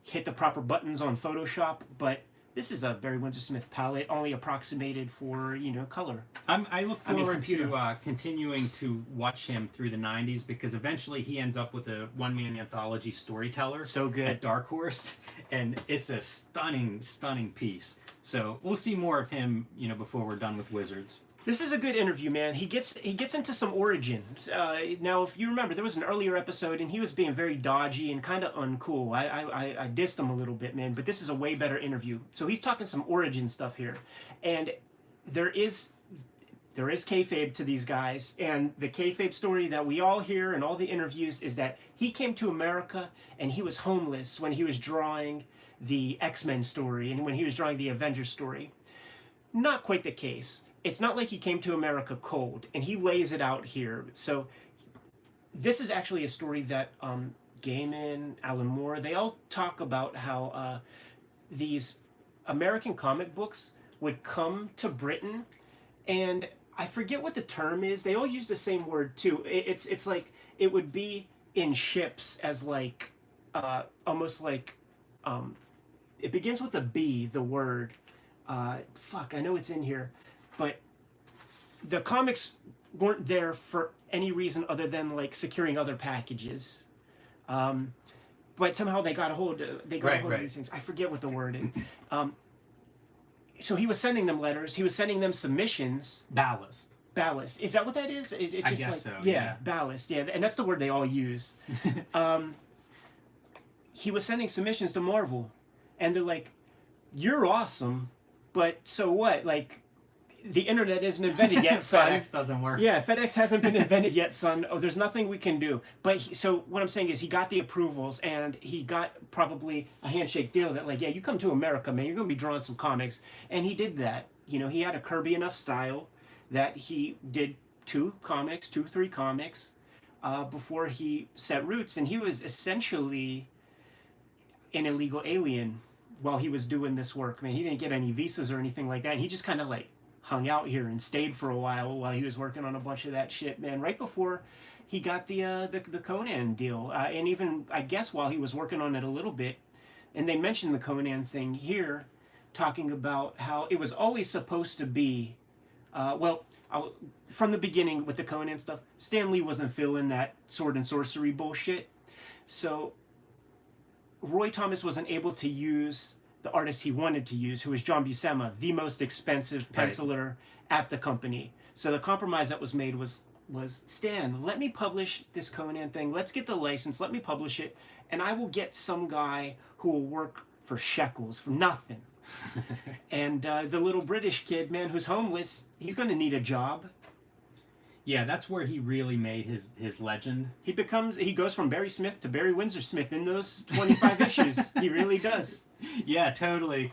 hit the proper buttons on Photoshop. But this is a Barry Windsor-Smith palette, only approximated for color. I look forward computer. to continuing to watch him through the '90s because eventually he ends up with a one-man anthology storyteller. So good. At Dark Horse, and it's a stunning, stunning piece. So we'll see more of him, before we're done with Wizards. This is a good interview, man. He gets into some origins. Now, if you remember, there was an earlier episode, and he was being very dodgy and kind of uncool. I dissed him a little bit, man, but this is a way better interview. So he's talking some origin stuff here, and there is kayfabe to these guys, and the kayfabe story that we all hear in all the interviews is that he came to America and he was homeless when he was drawing the X-Men story and when he was drawing the Avengers story. Not quite the case. It's not like he came to America cold, and he lays it out here. So this is actually a story that Gaiman, Alan Moore, they all talk about how these American comic books would come to Britain, and I forget what the term is. They all use the same word too. It's like it would be in ships as like almost like it begins with a B, the word. I know it's in here. But the comics weren't there for any reason other than like securing other packages. But somehow they got a hold of these things. I forget what the word is. So he was sending them letters. He was sending them submissions. Ballast. Is that what that is? It's I just guess like, so. Yeah, ballast. Yeah, and that's the word they all use. He was sending submissions to Marvel, and they're like, "You're awesome, but so what? Like, the internet isn't invented yet, son. FedEx doesn't work. Yeah, FedEx hasn't been invented yet, son. Oh, there's nothing we can do." But so what I'm saying is he got the approvals, and he got probably a handshake deal that like, yeah, you come to America, man, you're going to be drawing some comics. And he did that. He had a Kirby enough style that he did 3 comics before he set roots. And he was essentially an illegal alien while he was doing this work. I mean, he didn't get any visas or anything like that. And he just kind of like hung out here and stayed for a while he was working on a bunch of that shit, man. Right before he got the Conan deal, and even I guess while he was working on it a little bit, and they mentioned the Conan thing here, talking about how it was always supposed to be, from the beginning with the Conan stuff, Stan Lee wasn't feeling that sword and sorcery bullshit, so Roy Thomas wasn't able to use the artist he wanted to use, who was John Buscema, the most expensive penciler at the company. So the compromise that was made was Stan, let me publish this Conan thing. Let's get the license. Let me publish it, and I will get some guy who will work for shekels, for nothing. And the little British kid, man, who's homeless, he's going to need a job. Yeah, that's where he really made his legend. He goes from Barry Smith to Barry Windsor-Smith in those 25 issues. He really does. Yeah, totally.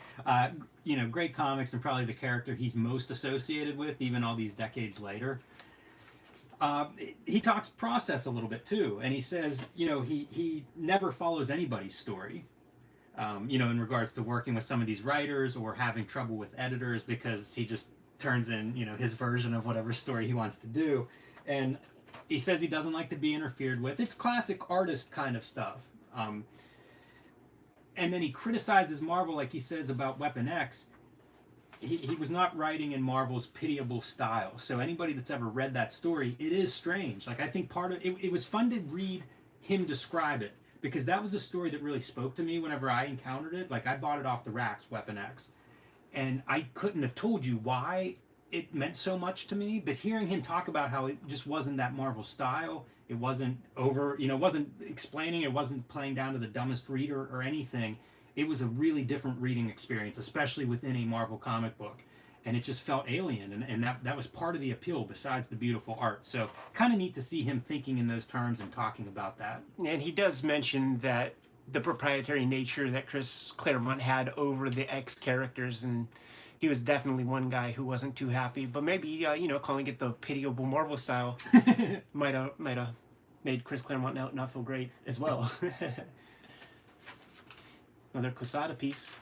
Great comics, and probably the character he's most associated with, even all these decades later. He talks process a little bit too, and he says, he never follows anybody's story. In regards to working with some of these writers or having trouble with editors, because he just turns in, his version of whatever story he wants to do. And he says he doesn't like to be interfered with. It's classic artist kind of stuff. And then he criticizes Marvel, like he says about Weapon X. He was not writing in Marvel's pitiable style. So anybody that's ever read that story, it is strange. Like, I think part of it was fun to read him describe it, because that was a story that really spoke to me whenever I encountered it. Like, I bought it off the racks, Weapon X, and I couldn't have told you why it meant so much to me, but hearing him talk about how it just wasn't that Marvel style, it wasn't over, it wasn't explaining, it wasn't playing down to the dumbest reader or anything. It was a really different reading experience, especially within a Marvel comic book. And it just felt alien, and that was part of the appeal besides the beautiful art. So kind of neat to see him thinking in those terms and talking about that. And he does mention that the proprietary nature that Chris Claremont had over the X characters, and he was definitely one guy who wasn't too happy. But maybe calling it the pitiable Marvel style might have made Chris Claremont not feel great as well. Another Quesada piece.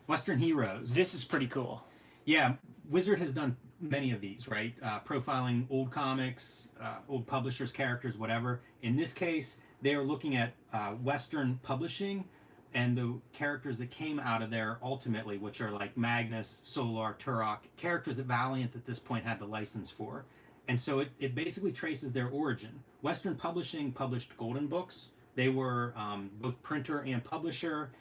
Western Heroes. This is pretty cool. Yeah, Wizard has done many of these, right? Profiling old comics, old publishers, characters, whatever. In this case, they are looking at Western publishing and the characters that came out of there ultimately, which are like Magnus, Solar, Turok, characters that Valiant at this point had the license for. And so it basically traces their origin. Western Publishing published Golden Books. They were both printer and publisher.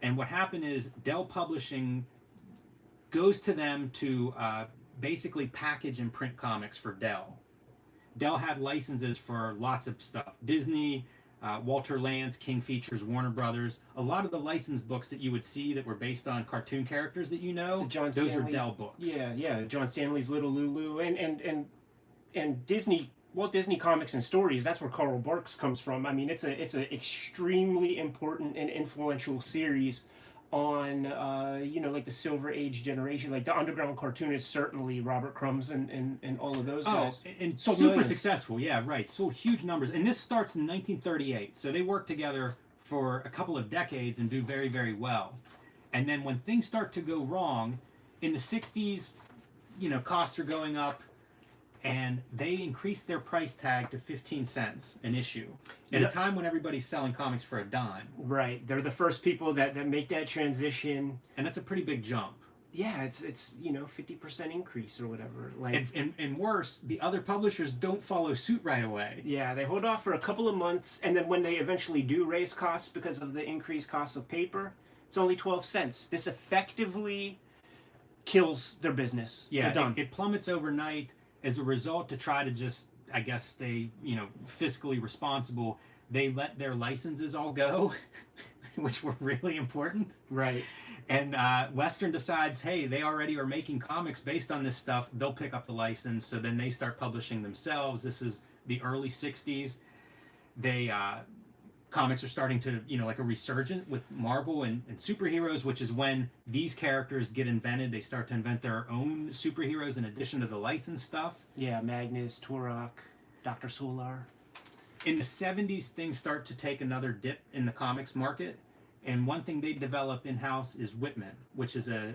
And what happened is Dell Publishing goes to them to basically package and print comics for Dell. Dell had licenses for lots of stuff. Disney, Walter Lantz, King Features, Warner Brothers. A lot of the licensed books that you would see that were based on cartoon characters that those are Dell books. Yeah. John Stanley's Little Lulu and Disney. Walt Disney Comics and Stories, that's where Carl Barks comes from. I mean, it's a extremely important and influential series on, like the Silver Age generation, like the underground cartoonists, certainly Robert Crumbs and all of those guys. And super successful, yeah, right. Sold huge numbers. And this starts in 1938, so they work together for a couple of decades and do very, very well. And then when things start to go wrong, in the 60s, costs are going up, and they increased their price tag to 15 cents an issue at a time when everybody's selling comics for a dime. Right. They're the first people that make that transition. And that's a pretty big jump. Yeah, it's 50% increase or whatever. Like, and worse, the other publishers don't follow suit right away. Yeah, they hold off for a couple of months, and then when they eventually do raise costs because of the increased cost of paper, it's only 12 cents. This effectively kills their business. Yeah, it plummets overnight. As a result, to try to just, I guess, stay, fiscally responsible, they let their licenses all go, which were really important. Right. And Western decides, hey, they already are making comics based on this stuff. They'll pick up the license. So then they start publishing themselves. This is the early 60s. Comics are starting to, like a resurgence with Marvel and superheroes, which is when these characters get invented. They start to invent their own superheroes in addition to the licensed stuff. Yeah, Magnus, Turok, Dr. Solar. In the 70s, things start to take another dip in the comics market. And one thing they develop in-house is Whitman, which is a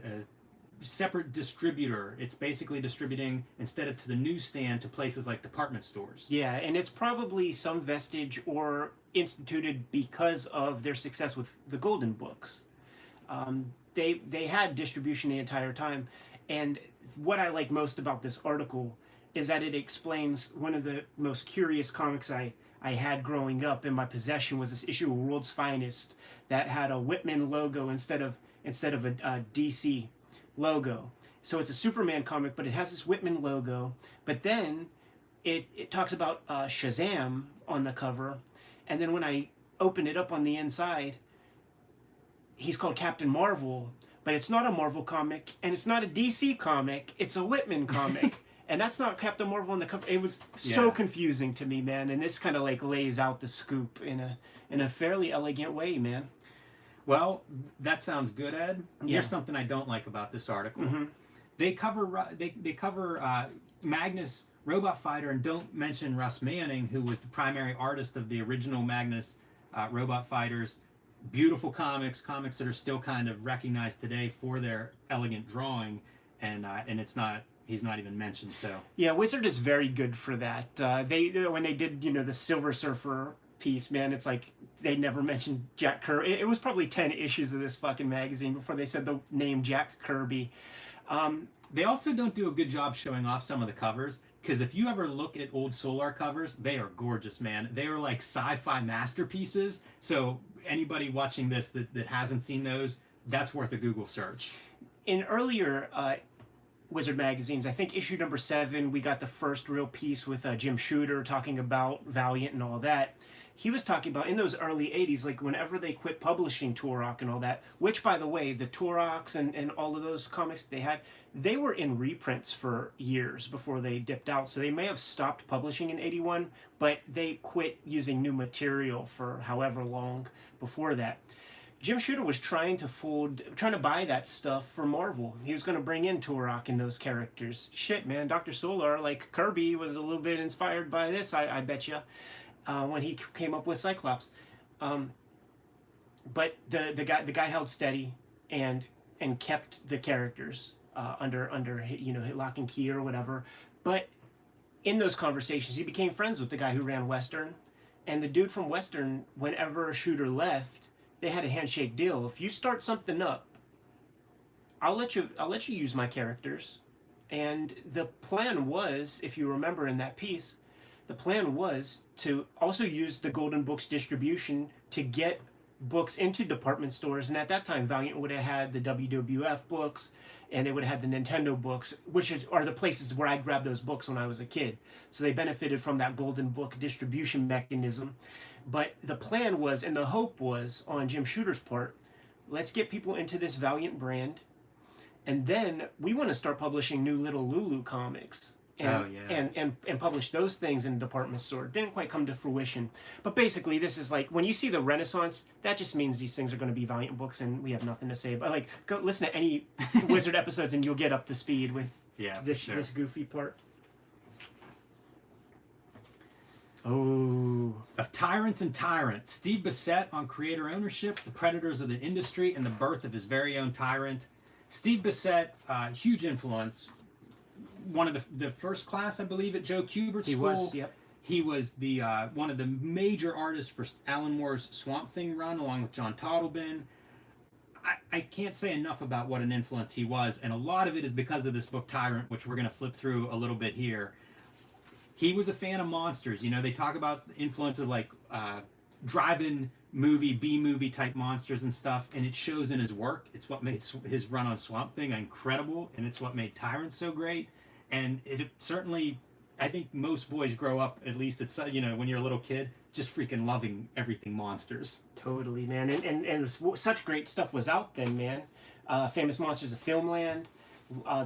separate distributor. It's basically distributing, instead of to the newsstand, to places like department stores. Yeah, and it's probably some vestige or instituted because of their success with the Golden Books. They had distribution the entire time, and what I like most about this article is that it explains one of the most curious comics I had growing up in my possession was this issue of World's Finest that had a Whitman logo instead of a DC logo. So it's a Superman comic, but it has this Whitman logo. But then it talks about Shazam on the cover. And then when I open it up on the inside, he's called Captain Marvel. But it's not a Marvel comic, and it's not a DC comic. It's a Whitman comic. And that's not Captain Marvel on the cover. It was so confusing to me, man. And this kind of like lays out the scoop in a fairly elegant way, man. Well, that sounds good, Ed. Here's something I don't like about this article. Mm-hmm. They cover Magnus Robot Fighter and don't mention Russ Manning, who was the primary artist of the original Magnus Robot Fighters. Beautiful comics that are still kind of recognized today for their elegant drawing, and he's not even mentioned. So yeah, Wizard is very good for that. When they did the Silver Surfer piece, man, it's like they never mentioned Jack Kirby. It was probably 10 issues of this fucking magazine before they said the name Jack Kirby. They also don't do a good job showing off some of the covers. because if you ever look at old Solar covers, they are gorgeous, man. They are like sci-fi masterpieces. So anybody watching this that hasn't seen those, that's worth a Google search. In earlier Wizard magazines, I think issue number 7, we got the first real piece with Jim Shooter talking about Valiant and all that. He was talking about in those early 80s, like whenever they quit publishing Turok and all that, which, by the way, the Turoks and all of those comics they had, they were in reprints for years before they dipped out. So they may have stopped publishing in 81, but they quit using new material for however long before that. Jim Shooter was trying to buy that stuff for Marvel. He was going to bring in Turok and those characters. Shit, man, Dr. Solar, like Kirby, was a little bit inspired by this, I bet you. When he came up with Cyclops, but the guy held steady and kept the characters under lock and key or whatever. But in those conversations, he became friends with the guy who ran Western, and the dude from Western. Whenever Shooter left, they had a handshake deal. If you start something up, I'll let you use my characters. And the plan was, if you remember in that piece, the plan was to also use the Golden Books distribution to get books into department stores. And at that time, Valiant would have had the WWF books, and they would have had the Nintendo books, which are the places where I grabbed those books when I was a kid. So they benefited from that Golden Book distribution mechanism. But the plan was, and the hope was, on Jim Shooter's part, let's get people into this Valiant brand, and then we want to start publishing new Little Lulu comics. And publish those things in a department store. Didn't quite come to fruition. But basically, this is like, when you see the Renaissance, that just means these things are going to be Valiant books, and we have nothing to say about. Like, go listen to any Wizard episodes, and you'll get up to speed with this goofy part. Oh. Of Tyrants and Tyrant, Steve Bissette on creator ownership, the predators of the industry, and the birth of his very own Tyrant. Steve Bissette, huge influence. One of the first class, I believe, at Joe Kubert's school. He was, yep. He was the one of the major artists for Alan Moore's Swamp Thing run, along with John Toddleben. I can't say enough about what an influence he was, and a lot of it is because of this book, Tyrant, which we're going to flip through a little bit here. He was a fan of monsters. You know, they talk about the influence of, like, drive-in movie, B-movie type monsters and stuff, and it shows in his work. It's what made his run on Swamp Thing incredible, and it's what made Tyrant so great. And it certainly, I think most boys grow up, at least it's, when you're a little kid, just freaking loving everything monsters. Totally, man. And such great stuff was out then, man. Famous Monsters of Filmland.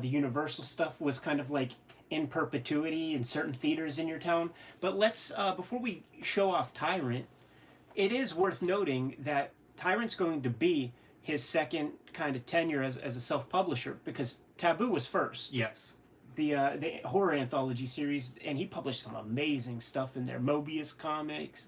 The Universal stuff was kind of like in perpetuity in certain theaters in your town. But let's, before we show off Tyrant, it is worth noting that Tyrant's going to be his second kind of tenure as a self-publisher, because Taboo was first. Yes. The horror anthology series, and he published some amazing stuff in there. Mobius comics,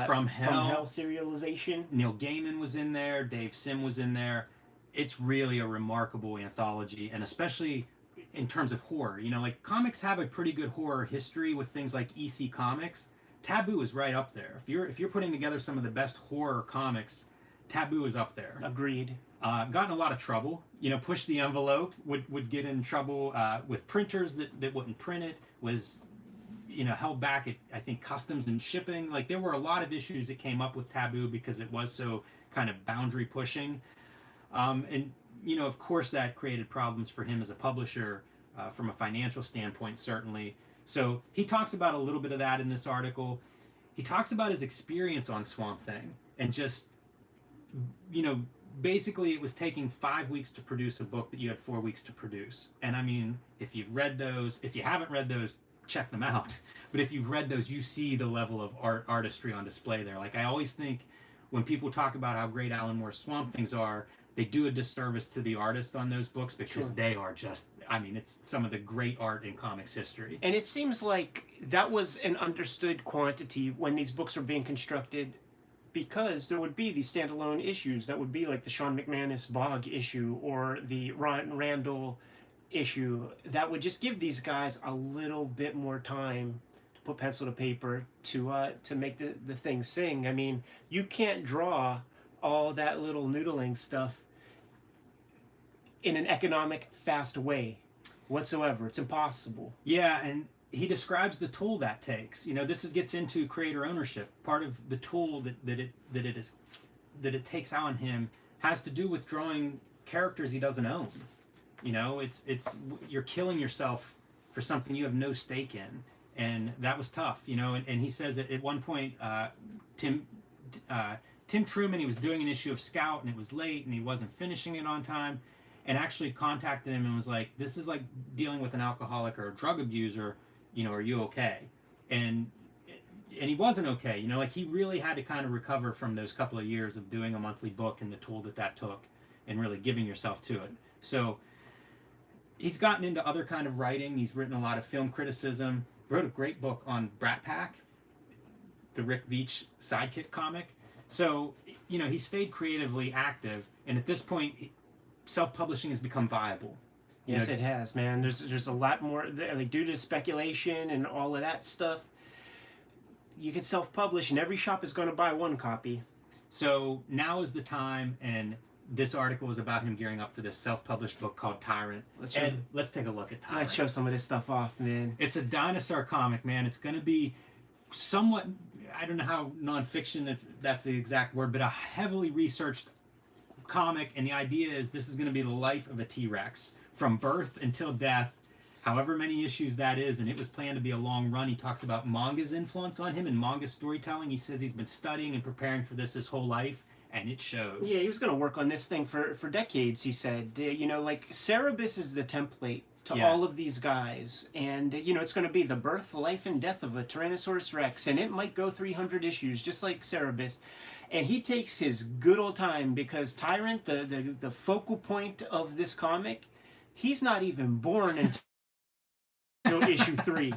From Hell serialization. Neil Gaiman was in there. Dave Sim was in there. It's really a remarkable anthology, and especially in terms of horror. You know, like, comics have a pretty good horror history with things like EC Comics. Taboo is right up there. If you're putting together some of the best horror comics, Taboo is up there. Agreed. Got in a lot of trouble. You know, pushed the envelope, would get in trouble with printers that wouldn't print it, was, held back at, I think, customs and shipping. Like, there were a lot of issues that came up with Taboo because it was so kind of boundary pushing. And, of course, that created problems for him as a publisher from a financial standpoint, certainly. So he talks about a little bit of that in this article. He talks about his experience on Swamp Thing, and just, basically it was taking 5 weeks to produce a book that you had 4 weeks to produce. And I mean, if you've read those, if you haven't read those, check them out. But if you've read those, you see the level of artistry on display there. Like, I always think when people talk about how great Alan Moore's Swamp Things are, they do a disservice to the artist on those books, because they are just, it's some of the great art in comics history. And it seems like that was an understood quantity when these books were being constructed, because there would be these standalone issues that would be like the Sean McManus Bog issue or the Ron Randall issue that would just give these guys a little bit more time to put pencil to paper to make the thing sing. I mean, you can't draw all that little noodling stuff in an economic, fast way whatsoever. It's impossible. Yeah, and he describes the tool that takes. Gets into creator ownership. Part of the tool that it takes on him has to do with drawing characters he doesn't own. It's you're killing yourself for something you have no stake in, and that was tough. And he says that at one point, Tim Truman, he was doing an issue of Scout and it was late and he wasn't finishing it on time, and actually contacted him and was like, "This is like dealing with an alcoholic or a drug abuser. Are you okay?" And he wasn't okay. He really had to kind of recover from those couple of years of doing a monthly book and the toll that took, and really giving yourself to it. So he's gotten into other kind of writing. He's written a lot of film criticism. Wrote a great book on Brat Pack, the Rick Veitch sidekick comic. So he stayed creatively active, and at this point, self-publishing has become viable. Yes, it has, man. There's a lot more, like, due to speculation and all of that stuff. You can self-publish, and every shop is going to buy one copy. So now is the time, and this article is about him gearing up for this self-published book called Tyrant. Let's take a look at Tyrant. Let's show some of this stuff off, man. It's a dinosaur comic, man. It's going to be somewhat, I don't know how nonfiction, if that's the exact word, but a heavily researched comic, and the idea is this is going to be the life of a T-Rex from birth until death, however many issues that is, and it was planned to be a long run. He talks about manga's influence on him and manga storytelling. He says he's been studying and preparing for this his whole life, and it shows. Yeah, he was going to work on this thing for decades, he said. Like, Cerebus is the template to all of these guys, and, it's going to be the birth, life, and death of a Tyrannosaurus Rex, and it might go 300 issues, just like Cerebus. And he takes his good old time, because Tyrant, the focal point of this comic, he's not even born until issue 3.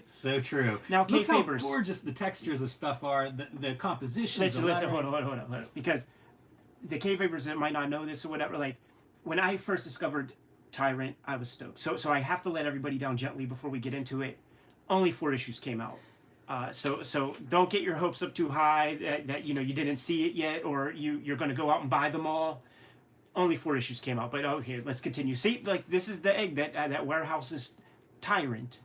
So true. Now, look how Kayfabers, gorgeous the textures of stuff are, the compositions. Listen, hold on. Because the Kayfabers that might not know this or whatever, like, when I first discovered Tyrant, I was stoked. So I have to let everybody down gently before we get into it. Only 4 issues came out. So don't get your hopes up too high that you didn't see it yet, or you're going to go out and buy them all. Only 4 issues came out, but okay, let's continue. See, like, this is the egg that warehouses Tyrant.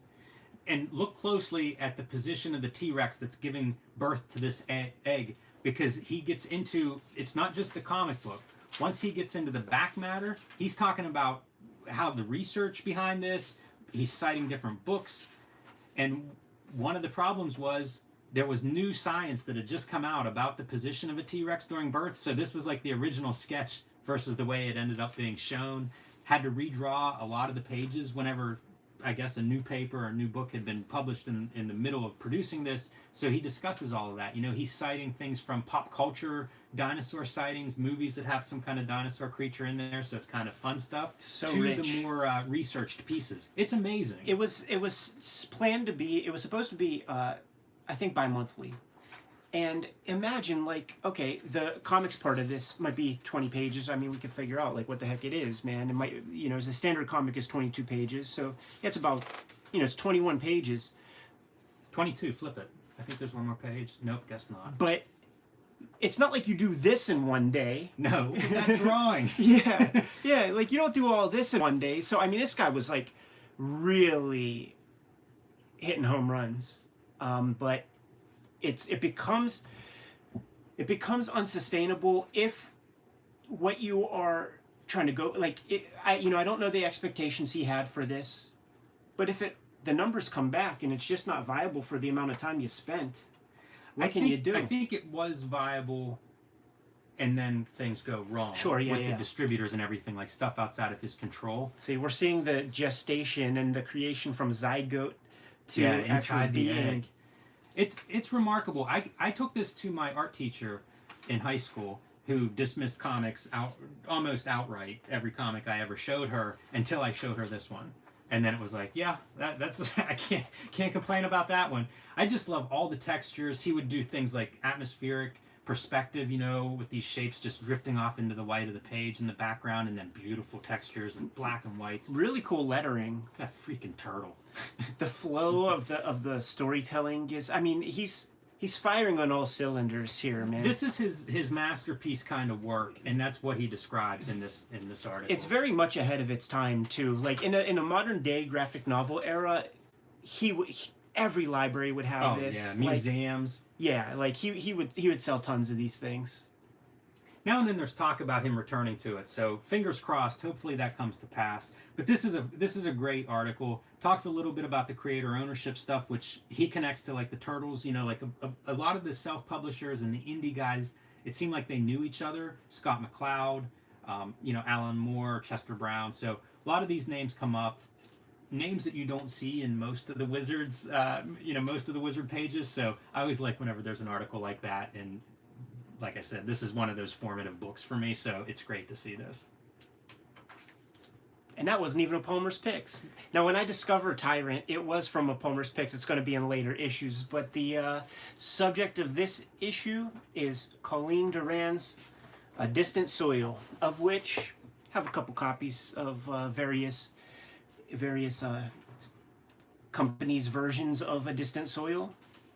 And look closely at the position of the T-Rex that's giving birth to this egg, because he gets into, it's not just the comic book. Once he gets into the back matter, he's talking about how the research behind this, he's citing different books, and one of the problems was there was new science that had just come out about the position of a T-Rex during birth, so this was like the original sketch versus the way it ended up being shown. Had to redraw a lot of the pages whenever, I guess, a new paper or a new book had been published in the middle of producing this. So he discusses all of that. He's citing things from pop culture, dinosaur sightings, movies that have some kind of dinosaur creature in there, so it's kind of fun stuff, so to rich. The more researched pieces. It's amazing. It was planned to be, it was supposed to be, I think, bi-monthly. And imagine, like, okay, the comics part of this might be 20 pages. I mean, we can figure out, like, what the heck it is, man. It might, the standard comic is 22 pages. So it's about, it's 21 pages. 22, flip it. I think there's one more page. Nope, guess not. But it's not like you do this in one day. No, look at that drawing. Yeah, like, you don't do all this in one day. So, I mean, this guy was, like, really hitting home runs. But it becomes unsustainable if what you are trying to go, like, I don't know the expectations he had for this, but if the numbers come back and it's just not viable for the amount of time you spent, what can you do? I think it was viable, and then things go wrong. Sure, with the distributors and everything, like stuff outside of his control. See, we're seeing the gestation and the creation from zygote to inside the egg. It's remarkable. I took this to my art teacher in high school, who dismissed comics almost outright, every comic I ever showed her, until I showed her this one. And then it was like, yeah, that's I can't complain about that one. I just love all the textures. He would do things like atmospheric perspective, with these shapes just drifting off into the white of the page in the background, and then beautiful textures and black and whites. Really cool lettering. That freaking turtle. The flow of the storytelling is, I mean, he's firing on all cylinders here, man. This is his masterpiece kind of work, and that's what he describes in this article. It's very much ahead of its time too. Like in a modern day graphic novel era, every library would have this. Yeah, museums. Like he would sell tons of these things. Now and then there's talk about him returning to it, so fingers crossed. Hopefully that comes to pass. But this is a great article. Talks a little bit about the creator ownership stuff, which he connects to like the Turtles. You know, like a lot of the self-publishers and the indie guys. It seemed like they knew each other. Scott McCloud, Alan Moore, Chester Brown. So a lot of these names come up. Names that you don't see in most of the Wizards, most of the Wizard pages. So I always like whenever there's an article like that. And like I said, this is one of those formative books for me. So it's great to see this. And that wasn't even a Palmer's Picks. Now, when I discovered Tyrant, it was from a Palmer's Picks. It's going to be in later issues. But the subject of this issue is Colleen Doran's A Distant Soil, of which I have a couple copies of various companies' versions of A Distant Soil.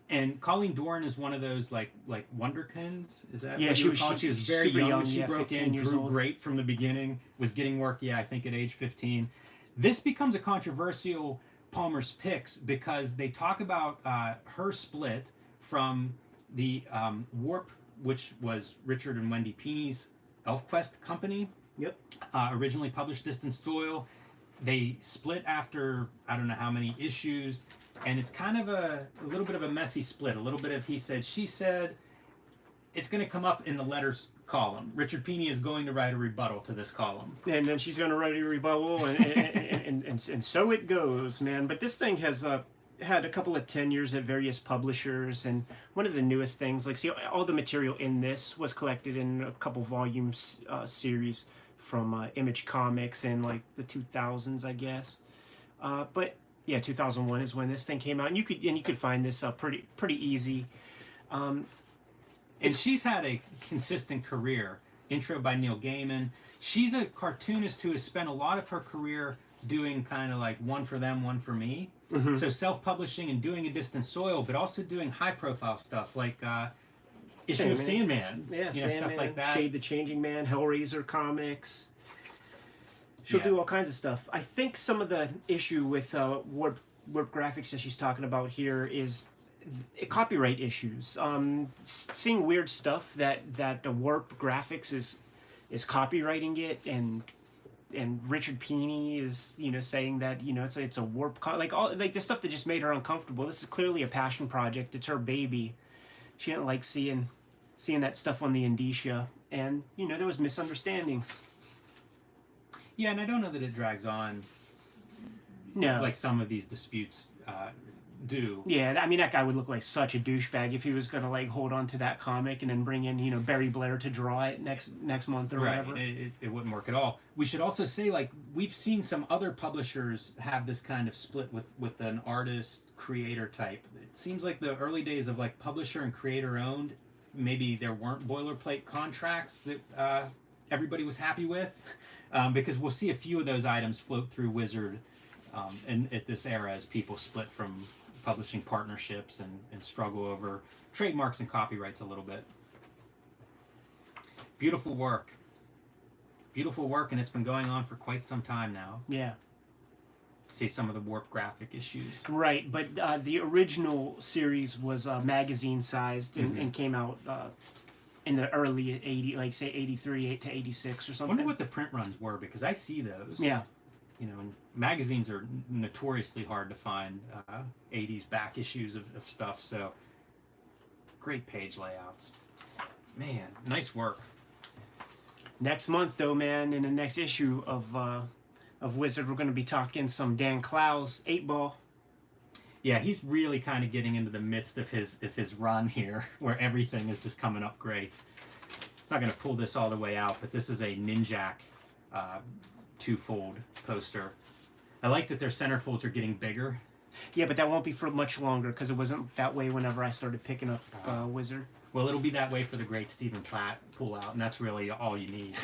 And Colleen Doran is one of those like wonderkins. Is that yeah? What She was very young when she yeah, broke in. Drew old. Great from the beginning. Was getting work. Yeah, I think at age 15. This becomes a controversial Palmer's Picks because they talk about her split from the Warp, which was Richard and Wendy Peeney's ElfQuest company. Yep. Originally published Distant Soil. They split after I don't know how many issues, and it's kind of a little bit of a messy split. A little bit of he said, she said. It's going to come up in the letters column. Richard Peeney is going to write a rebuttal to this column. And then she's going to write a rebuttal, and so it goes, man. But this thing has had a couple of tenures at various publishers, and one of the newest things, like, see, all the material in this was collected in a couple volumes series from Image Comics in like the 2000s, I guess. But yeah, 2001 is when this thing came out, and you could find this pretty easy. And she's had a consistent career. Intro by Neil Gaiman. She's a cartoonist who has spent a lot of her career doing kind of like one for them, one for me. Mm-hmm. So self-publishing and doing A Distant Soil, but also doing high-profile stuff like issue of Sandman. Yeah, Sandman, stuff like that. Shade the Changing Man, Hellraiser comics. She'll do all kinds of stuff. I think some of the issue with Warp Graphics that she's talking about here is copyright issues. Seeing weird stuff that the Warp Graphics is copywriting it, and Richard Peeney is saying that it's a Warp like the stuff that just made her uncomfortable. This is clearly a passion project. It's her baby. She didn't like seeing that stuff on the indicia, and there was misunderstandings. Yeah, and I don't know that it drags on. No, like some of these disputes do. Yeah, I mean, that guy would look like such a douchebag if he was gonna like hold on to that comic and then bring in Barry Blair to draw it next month or whatever. It wouldn't work at all. We should also say, like, we've seen some other publishers have this kind of split with an artist creator type. It seems like the early days of like publisher and creator owned, maybe there weren't boilerplate contracts that everybody was happy with, because we'll see a few of those items float through Wizard and at this era as people split from publishing partnerships and struggle over trademarks and copyrights a little bit. Beautiful work, and it's been going on for quite some time now. Yeah. See some of the Warp graphic issues. Right, but the original series was magazine sized and came out in the early 80s, like say 83 to 86 or something. I wonder what the print runs were, because I see those. Yeah. And magazines are notoriously hard to find 80s back issues of stuff, so great page layouts. Man, nice work. Next month, though, man, in the next issue of Wizard, we're going to be talking some Dan Clowes 8-Ball. Yeah, he's really kind of getting into the midst of his run here, where everything is just coming up great. I'm not going to pull this all the way out, but this is a Ninjak two-fold poster. I like that their centerfolds are getting bigger. Yeah, but that won't be for much longer, because it wasn't that way whenever I started picking up Wizard. Well, it'll be that way for the great Stephen Platt pull-out, and that's really all you need.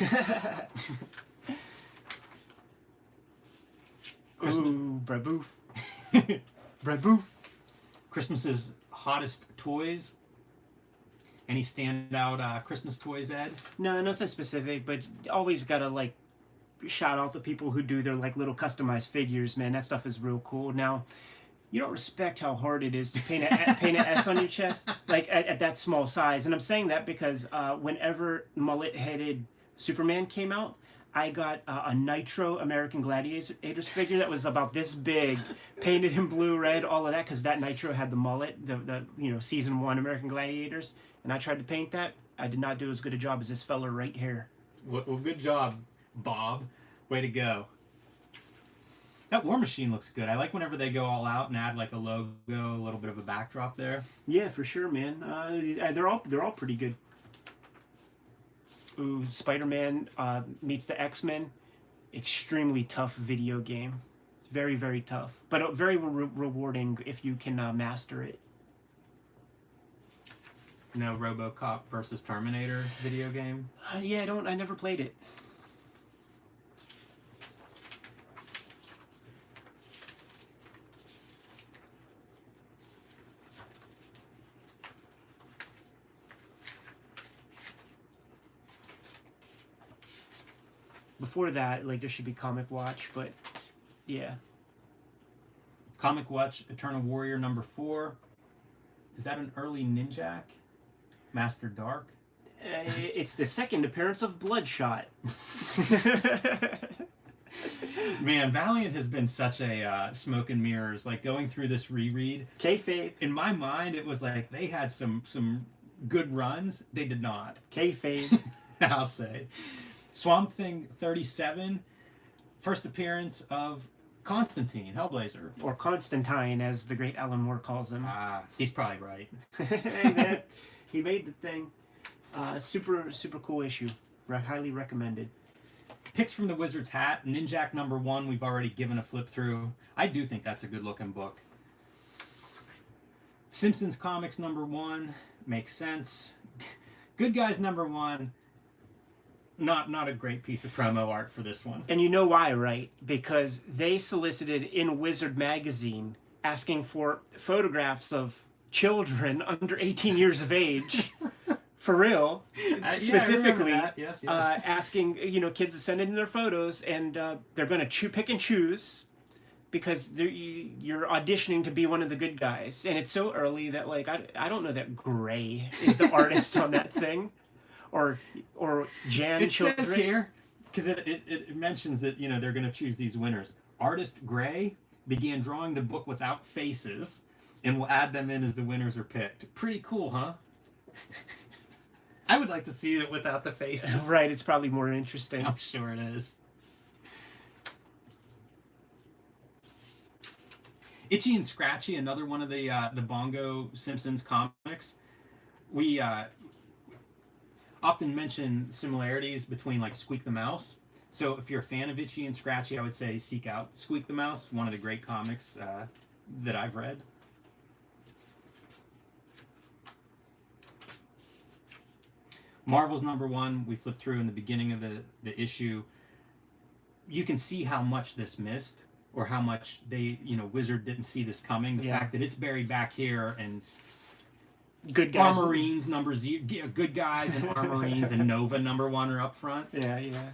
Ooh, braboof. Braboof. Christmas's hottest toys. Any standout Christmas toys, Ed? No, nothing specific, but always gotta like shout out the people who do their like little customized figures, man. That stuff is real cool. Now, you don't respect how hard it is to paint an S on your chest, like at that small size. And I'm saying that because whenever mullet-headed Superman came out, I got a Nitro American Gladiators figure that was about this big, painted in blue, red, all of that, because that Nitro had the mullet, the season 1 American Gladiators, and I tried to paint that. I did not do as good a job as this fella right here. Well, good job, Bob. Way to go. That War Machine looks good. I like whenever they go all out and add like a logo, a little bit of a backdrop there. Yeah, for sure, man. They're all pretty good. Ooh, Spider-Man meets the X-Men. Extremely tough video game. Very, very tough, but very rewarding if you can master it. No RoboCop versus Terminator video game. Yeah, I never played it. Before that, like, there should be Comic Watch, but yeah. Comic Watch Eternal Warrior #4. Is that an early Ninjak? Master Dark? It's the second appearance of Bloodshot. Man, Valiant has been such a smoke and mirrors. Like, going through this reread, Kayfabe. in my mind, it was like they had some good runs. They did not. Kayfabe. I'll say. Swamp Thing 37, first appearance of Constantine, Hellblazer. Or Constantine, as the great Alan Moore calls him. He's probably right. Hey, man, he made the thing. Super cool issue. Highly recommended. Picks from the Wizard's Hat, Ninjak #1, we've already given a flip through. I do think that's a good looking book. Simpsons Comics #1, makes sense. Good Guys #1, not a great piece of promo art for this one. And you know why, right? Because they solicited in Wizard magazine asking for photographs of children under 18 years of age. For real, specifically, yes. asking kids to send in their photos, and they're going to pick and choose because you're auditioning to be one of the good guys, and it's so early that like I don't know that Gray is the artist on that thing, or Jan Childress. Says here because it mentions that they're going to choose these winners. Artist Gray began drawing the book without faces, and will add them in as the winners are picked. Pretty cool, huh? I would like to see it without the faces. Right, it's probably more interesting. I'm sure it is. Itchy and Scratchy, another one of the Bongo Simpsons comics. We often mention similarities between like Squeak the Mouse. So if you're a fan of Itchy and Scratchy, I would say seek out Squeak the Mouse, one of the great comics that I've read. Marvel's #1, we flipped through in the beginning of the issue. You can see how much this missed, or how much Wizard didn't see this coming. The fact that it's buried back here, and Good Guys, Armorines Good Guys and Armorines and Nova #1 are up front. Yeah.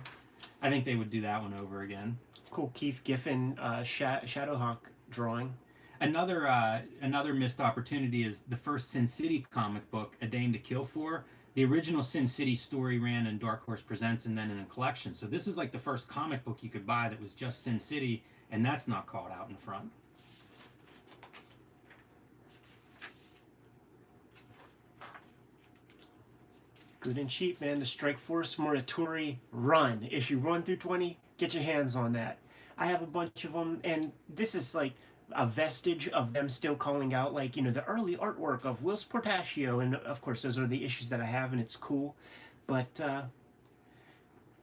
I think they would do that one over again. Cool Keith Giffen Shadowhawk drawing. Another missed opportunity is the first Sin City comic book, A Dame to Kill For. The original Sin City story ran in Dark Horse Presents and then in a collection. So this is like the first comic book you could buy that was just Sin City, and that's not called out in front. Good and cheap, man. The Strike Force Morituri run. Issue 1 through 20. Get your hands on that. I have a bunch of them, and this is like a vestige of them still calling out, like, the early artwork of Whilce Portacio, and of course those are the issues that I have, and it's cool, but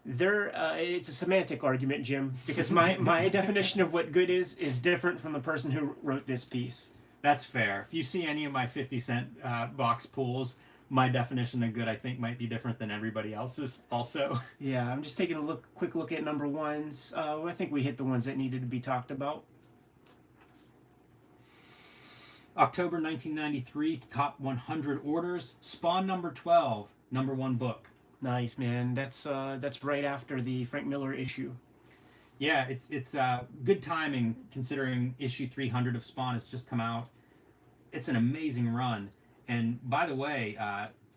it's a semantic argument, Jim, because my definition of what good is different from the person who wrote this piece. That's fair. If you see any of my 50-cent box pulls, my definition of good, I think, might be different than everybody else's also. Yeah, I'm just taking a quick look at #1s. I think we hit the ones that needed to be talked about. October 1993, top 100 orders. Spawn #12, #1 book. Nice, man. That's right after the Frank Miller issue. Yeah, it's good timing considering issue 300 of Spawn has just come out. It's an amazing run. And by the way,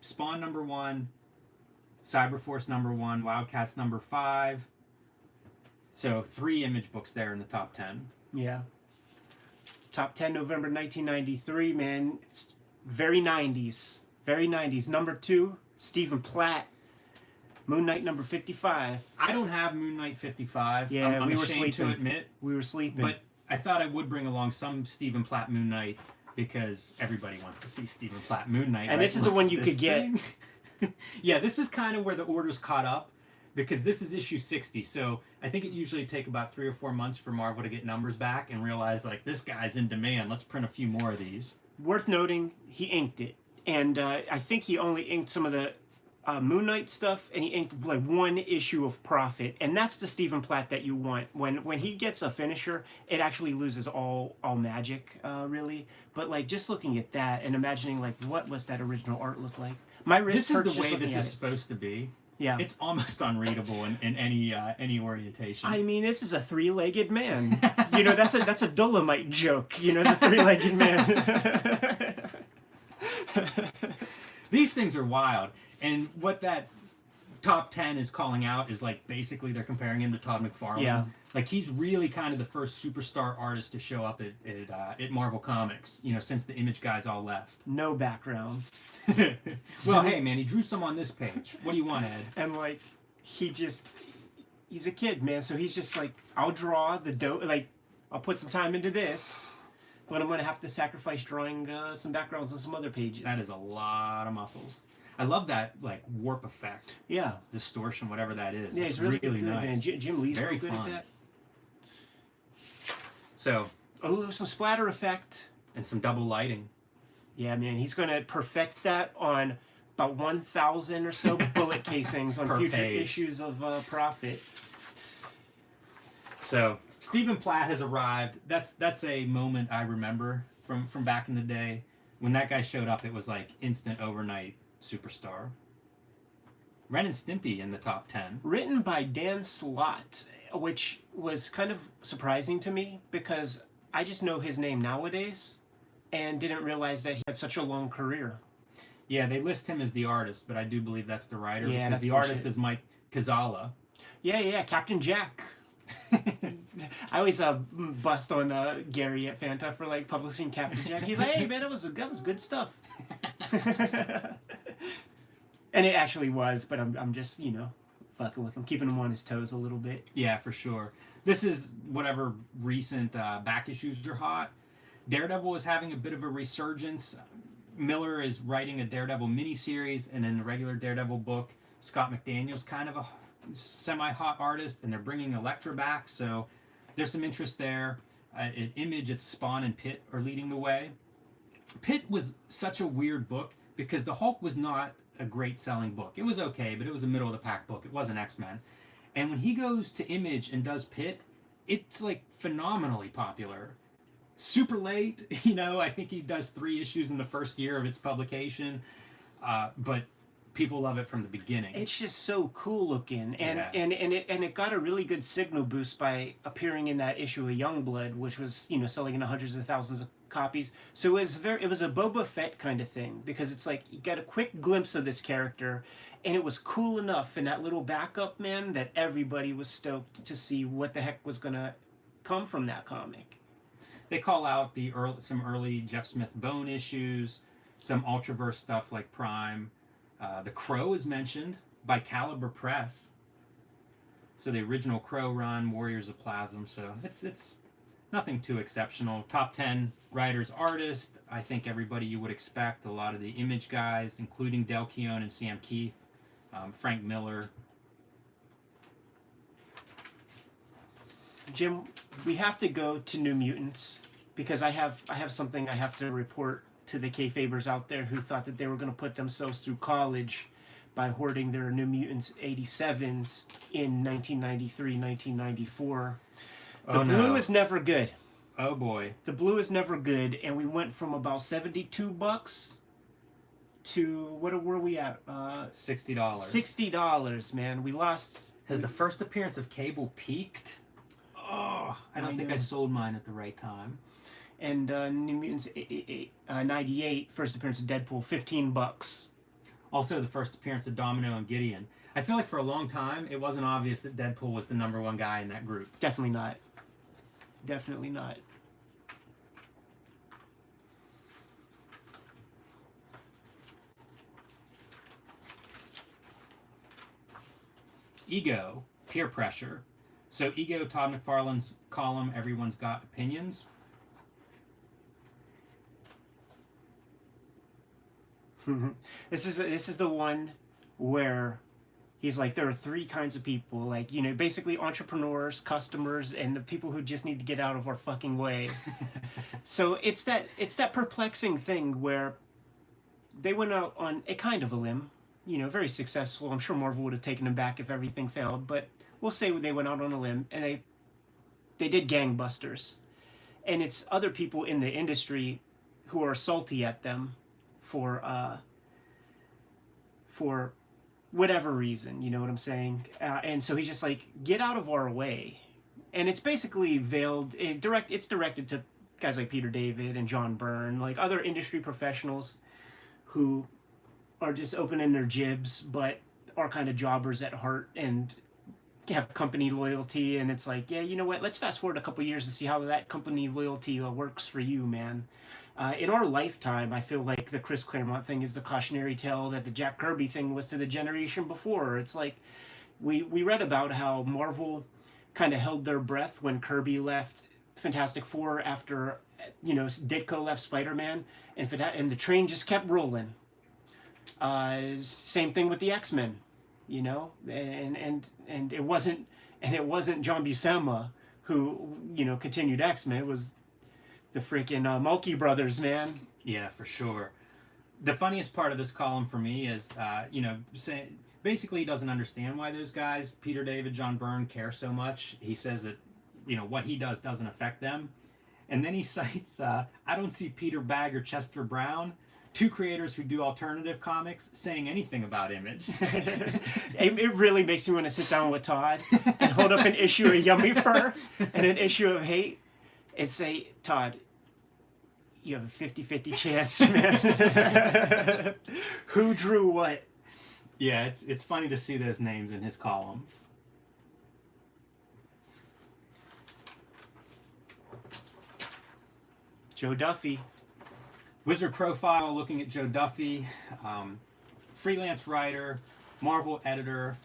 Spawn #1, Cyberforce #1, Wildcats #5. So 3 Image books there in the top 10. Yeah. Top 10 November 1993, man. It's very 90s. Very 90s. #2, Stephen Platt. Moon Knight #55. I don't have Moon Knight 55. Yeah, I'm we were ashamed sleeping. to admit. We were sleeping. But I thought I would bring along some Stephen Platt Moon Knight because everybody wants to see Stephen Platt Moon Knight. And right? this is the one you This could get. thing. Yeah, this is kind of where the orders caught up because this is issue 60. So I think it usually take about 3 or 4 months for Marvel to get numbers back and realize, like, this guy's in demand. Let's print a few more of these. Worth noting, he inked it. And I think he only inked some of the Moon Knight stuff, and he inked like 1 issue of Prophet, and that's the Stephen Platt that you want. When he gets a finisher, it actually loses all magic, really. But like just looking at that and imagining like what was that original art look like. My wrist This is hurts the way just this looking is at it. supposed to be. Yeah. It's almost unreadable in any orientation. I mean, this is a 3-legged man. You know, that's a Dolomite joke. You know, the 3-legged man. These things are wild. And what that top 10 is calling out is like basically they're comparing him to Todd McFarlane. Yeah. Like he's really kind of the first superstar artist to show up at Marvel Comics, you know, since the Image guys all left. No backgrounds. Well, hey man, he drew some on this page. What do you want, Ed? And like he's a kid, man, so he's just like, I'll draw the like I'll put some time into this, but I'm gonna have to sacrifice drawing some backgrounds on some other pages. That is a lot of muscles. I love that like warp effect. Yeah. Distortion, whatever that is. Yeah, That's it's really really good, nice. man. Jim Lee's Very real good fun. at that. So, Some splatter effect. and some double lighting. Yeah, man, he's gonna perfect that on about 1,000 or so bullet casings on Per future page. issues of Prophet. So Stephen Platt has arrived. That's a moment I remember from back in the day. When that guy showed up, it was like instant overnight superstar. Ren and Stimpy in the top 10. Written by Dan Slott, which was kind of surprising to me because I just know his name nowadays and didn't realize that he had such a long career. Yeah, they list him as the artist, but I do believe that's the writer Yeah, because that's the bullshit. artist is Mike Kazala. Yeah, Captain Jack. I always bust on Gary at Fanta for like publishing Captain Jack. He's like, hey man, that was good stuff. And it actually was, but I'm just, you know, fucking with him, keeping him on his toes a little bit. Yeah, for sure. This is whatever recent back issues are hot. Daredevil is having a bit of a resurgence. Miller is writing a Daredevil miniseries, and in the regular Daredevil book, Scott McDaniel's kind of a semi-hot artist, and they're bringing Elektra back, so there's some interest there. At Image, it's Spawn and Pitt are leading the way. Pitt was such a weird book because the Hulk was not a great selling book. It was okay, but it was a middle of the pack book. It wasn't X-Men. And when he goes to Image and does Pitt, it's like phenomenally popular. Super late, you know, I think he does 3 issues in the first year of its publication, but people love it from the beginning. It's just so cool looking, and Yeah. and it got a really good signal boost by appearing in that issue of Youngblood, which was, you know, selling in hundreds of thousands of copies. So it was a Boba Fett kind of thing because it's like you got a quick glimpse of this character, and it was cool enough in that little backup, man, that everybody was stoked to see what the heck was gonna come from that comic. They call out some early Jeff Smith Bone issues, some Ultraverse stuff like Prime. The Crow is mentioned by Caliber Press. So the original Crow run, Warriors of Plasm. So it's nothing too exceptional. Top 10 writers, artists. I think everybody you would expect. A lot of the Image guys, including Del Keown and Sam Keith, Frank Miller. Jim, we have to go to New Mutants because I have something I have to report to the Kayfabers out there who thought that they were going to put themselves through college by hoarding their New Mutants 87s in 1993, 1994. The blue is never good. Oh boy. The blue is never good, and we went from about $72 to what were we at? $60. $60, man. We lost. Has the first appearance of Cable peaked? I don't think I sold mine at the right time. And New Mutants 98, first appearance of Deadpool, $15. Also, the first appearance of Domino and Gideon. I feel like for a long time, it wasn't obvious that Deadpool was the #1 guy in that group. Definitely not. Definitely not. Ego, peer pressure. So Ego, Todd McFarlane's column, Everyone's Got Opinions. This is the one where he's like, there are 3 kinds of people, like, you know, basically entrepreneurs, customers, and the people who just need to get out of our fucking way. So it's that perplexing thing where they went out on a kind of a limb, you know, very successful. I'm sure Marvel would have taken them back if everything failed, but we'll say they went out on a limb and they did gangbusters. And it's other people in the industry who are salty at them for whatever reason, you know what I'm saying? And so he's just like, get out of our way. And it's basically veiled, it's directed to guys like Peter David and John Byrne, like other industry professionals who are just opening their jibs, but are kind of jobbers at heart and have company loyalty. And it's like, yeah, you know what? Let's fast forward a couple years to see how that company loyalty works for you, man. In our lifetime, I feel like the Chris Claremont thing is the cautionary tale that the Jack Kirby thing was to the generation before. It's like we read about how Marvel kind of held their breath when Kirby left Fantastic Four after, you know, Ditko left Spider-Man, and the train just kept rolling. Same thing with the X-Men, you know, and it wasn't John Buscema who, you know, continued X-Men. It was the freaking Mulkey brothers, man. Yeah, for sure. The funniest part of this column for me is, you know, basically he doesn't understand why those guys, Peter David, John Byrne, care so much. He says that, you know, what he does doesn't affect them. And then he cites, I don't see Peter Bagg or Chester Brown, 2 creators who do alternative comics, saying anything about Image. It really makes me want to sit down with Todd and hold up an issue of Yummy Fur and an issue of Hate and say, Todd, you have a 50-50 chance, man. Who drew what? Yeah, it's funny to see those names in his column. Joe Duffy. Wizard profile, looking at Joe Duffy, freelance writer, Marvel editor.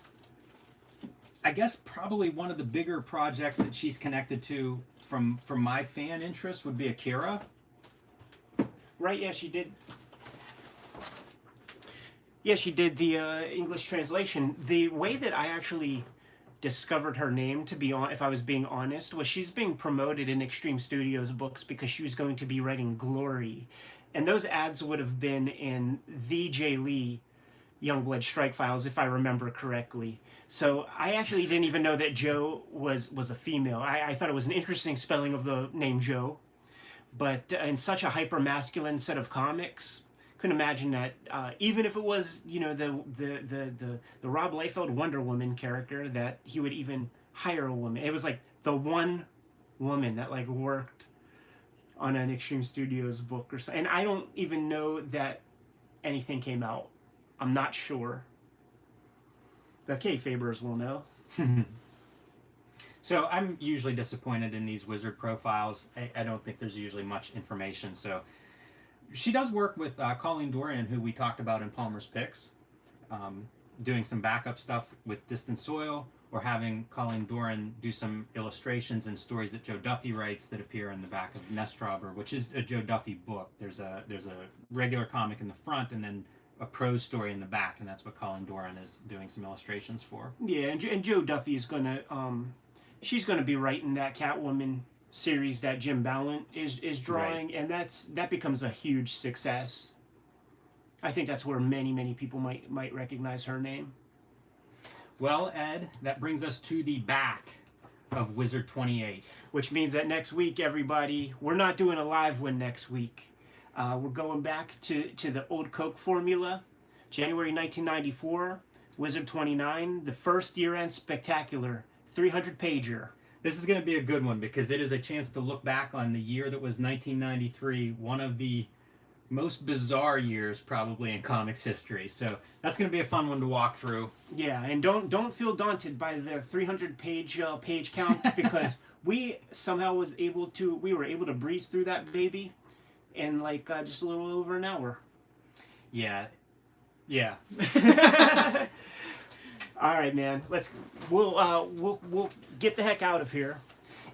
I guess probably one of the bigger projects that she's connected to from my fan interest would be Akira. Right, yeah, she did. Yeah, she did the English translation. The way that I actually discovered her name, to be on, if I was being honest, was she's being promoted in Extreme Studios books because she was going to be writing Glory. And those ads would have been in the Jay Lee Youngblood Strike Files, if I remember correctly. So I actually didn't even know that Joe was a female. I thought it was an interesting spelling of the name Joe. But in such a hyper-masculine set of comics, couldn't imagine that, even if it was, you know, the Rob Liefeld Wonder Woman character, that he would even hire a woman. It was like the one woman that like worked on an Extreme Studios book or something. And I don't even know that anything came out. I'm not sure. The Kayfabers will know. So I'm usually disappointed in these wizard profiles. I don't think there's usually much information. So she does work with Colleen Doran, who we talked about in Palmer's Picks, doing some backup stuff with Distant Soil, or having Colleen Doran do some illustrations and stories that Joe Duffy writes that appear in the back of Nestrobber, which is a Joe Duffy book. There's a regular comic in the front and then a prose story in the back, and that's what Colleen Doran is doing some illustrations for. Yeah, and Joe Duffy is gonna she's gonna be writing that Catwoman series that Jim Ballant is drawing, right. And that becomes a huge success. I think that's where many people might recognize her name. Well, Ed, that brings us to the back of Wizard 28. Which means that next week, everybody, we're not doing a live one next week. We're going back to the old Coke formula. January 1994, Wizard 29, the first year-end spectacular, 300-pager. This is going to be a good one because it is a chance to look back on the year that was 1993, one of the most bizarre years probably in comics history. So that's going to be a fun one to walk through. Yeah, and don't feel daunted by the 300 page count because we were able to breeze through that baby in like just a little over an hour. Yeah. All right, man. We'll get the heck out of here,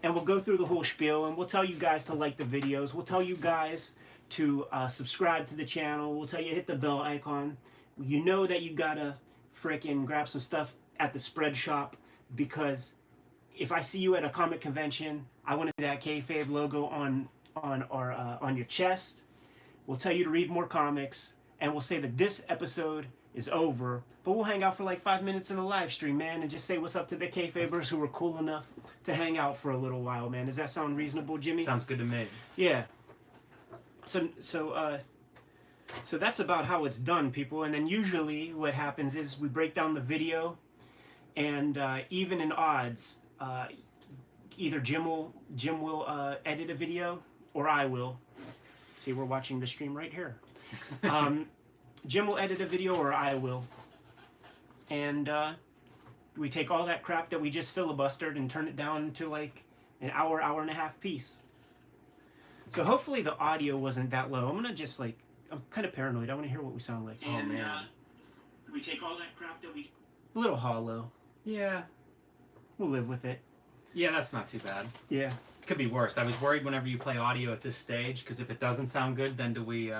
and we'll go through the whole spiel, and we'll tell you guys to like the videos. We'll tell you guys to subscribe to the channel. We'll tell you to hit the bell icon. You know that you gotta frickin' grab some stuff at the spread shop, because if I see you at a comic convention, I want that Kayfabe logo on your chest. We'll tell you to read more comics, and we'll say that this episode is over, but we'll hang out for like 5 minutes in a live stream, man, and just say what's up to the Kayfabers who were cool enough to hang out for a little while, man. Does that sound reasonable, Jimmy? Sounds good to me. Yeah. So that's about how it's done, people. And then usually what happens is we break down the video, and even in odds, either Jim will edit a video, or I will. See, we're watching the stream right here. Jim will edit a video, or I will. And we take all that crap that we just filibustered and turn it down to like an hour and a half piece. So hopefully the audio wasn't that low. I'm kind of paranoid. I want to hear what we sound like. Oh, man. We take all that crap that we... A little hollow. Yeah. We'll live with it. Yeah, that's not too bad. Yeah. Could be worse. I was worried whenever you play audio at this stage, because if it doesn't sound good, then do we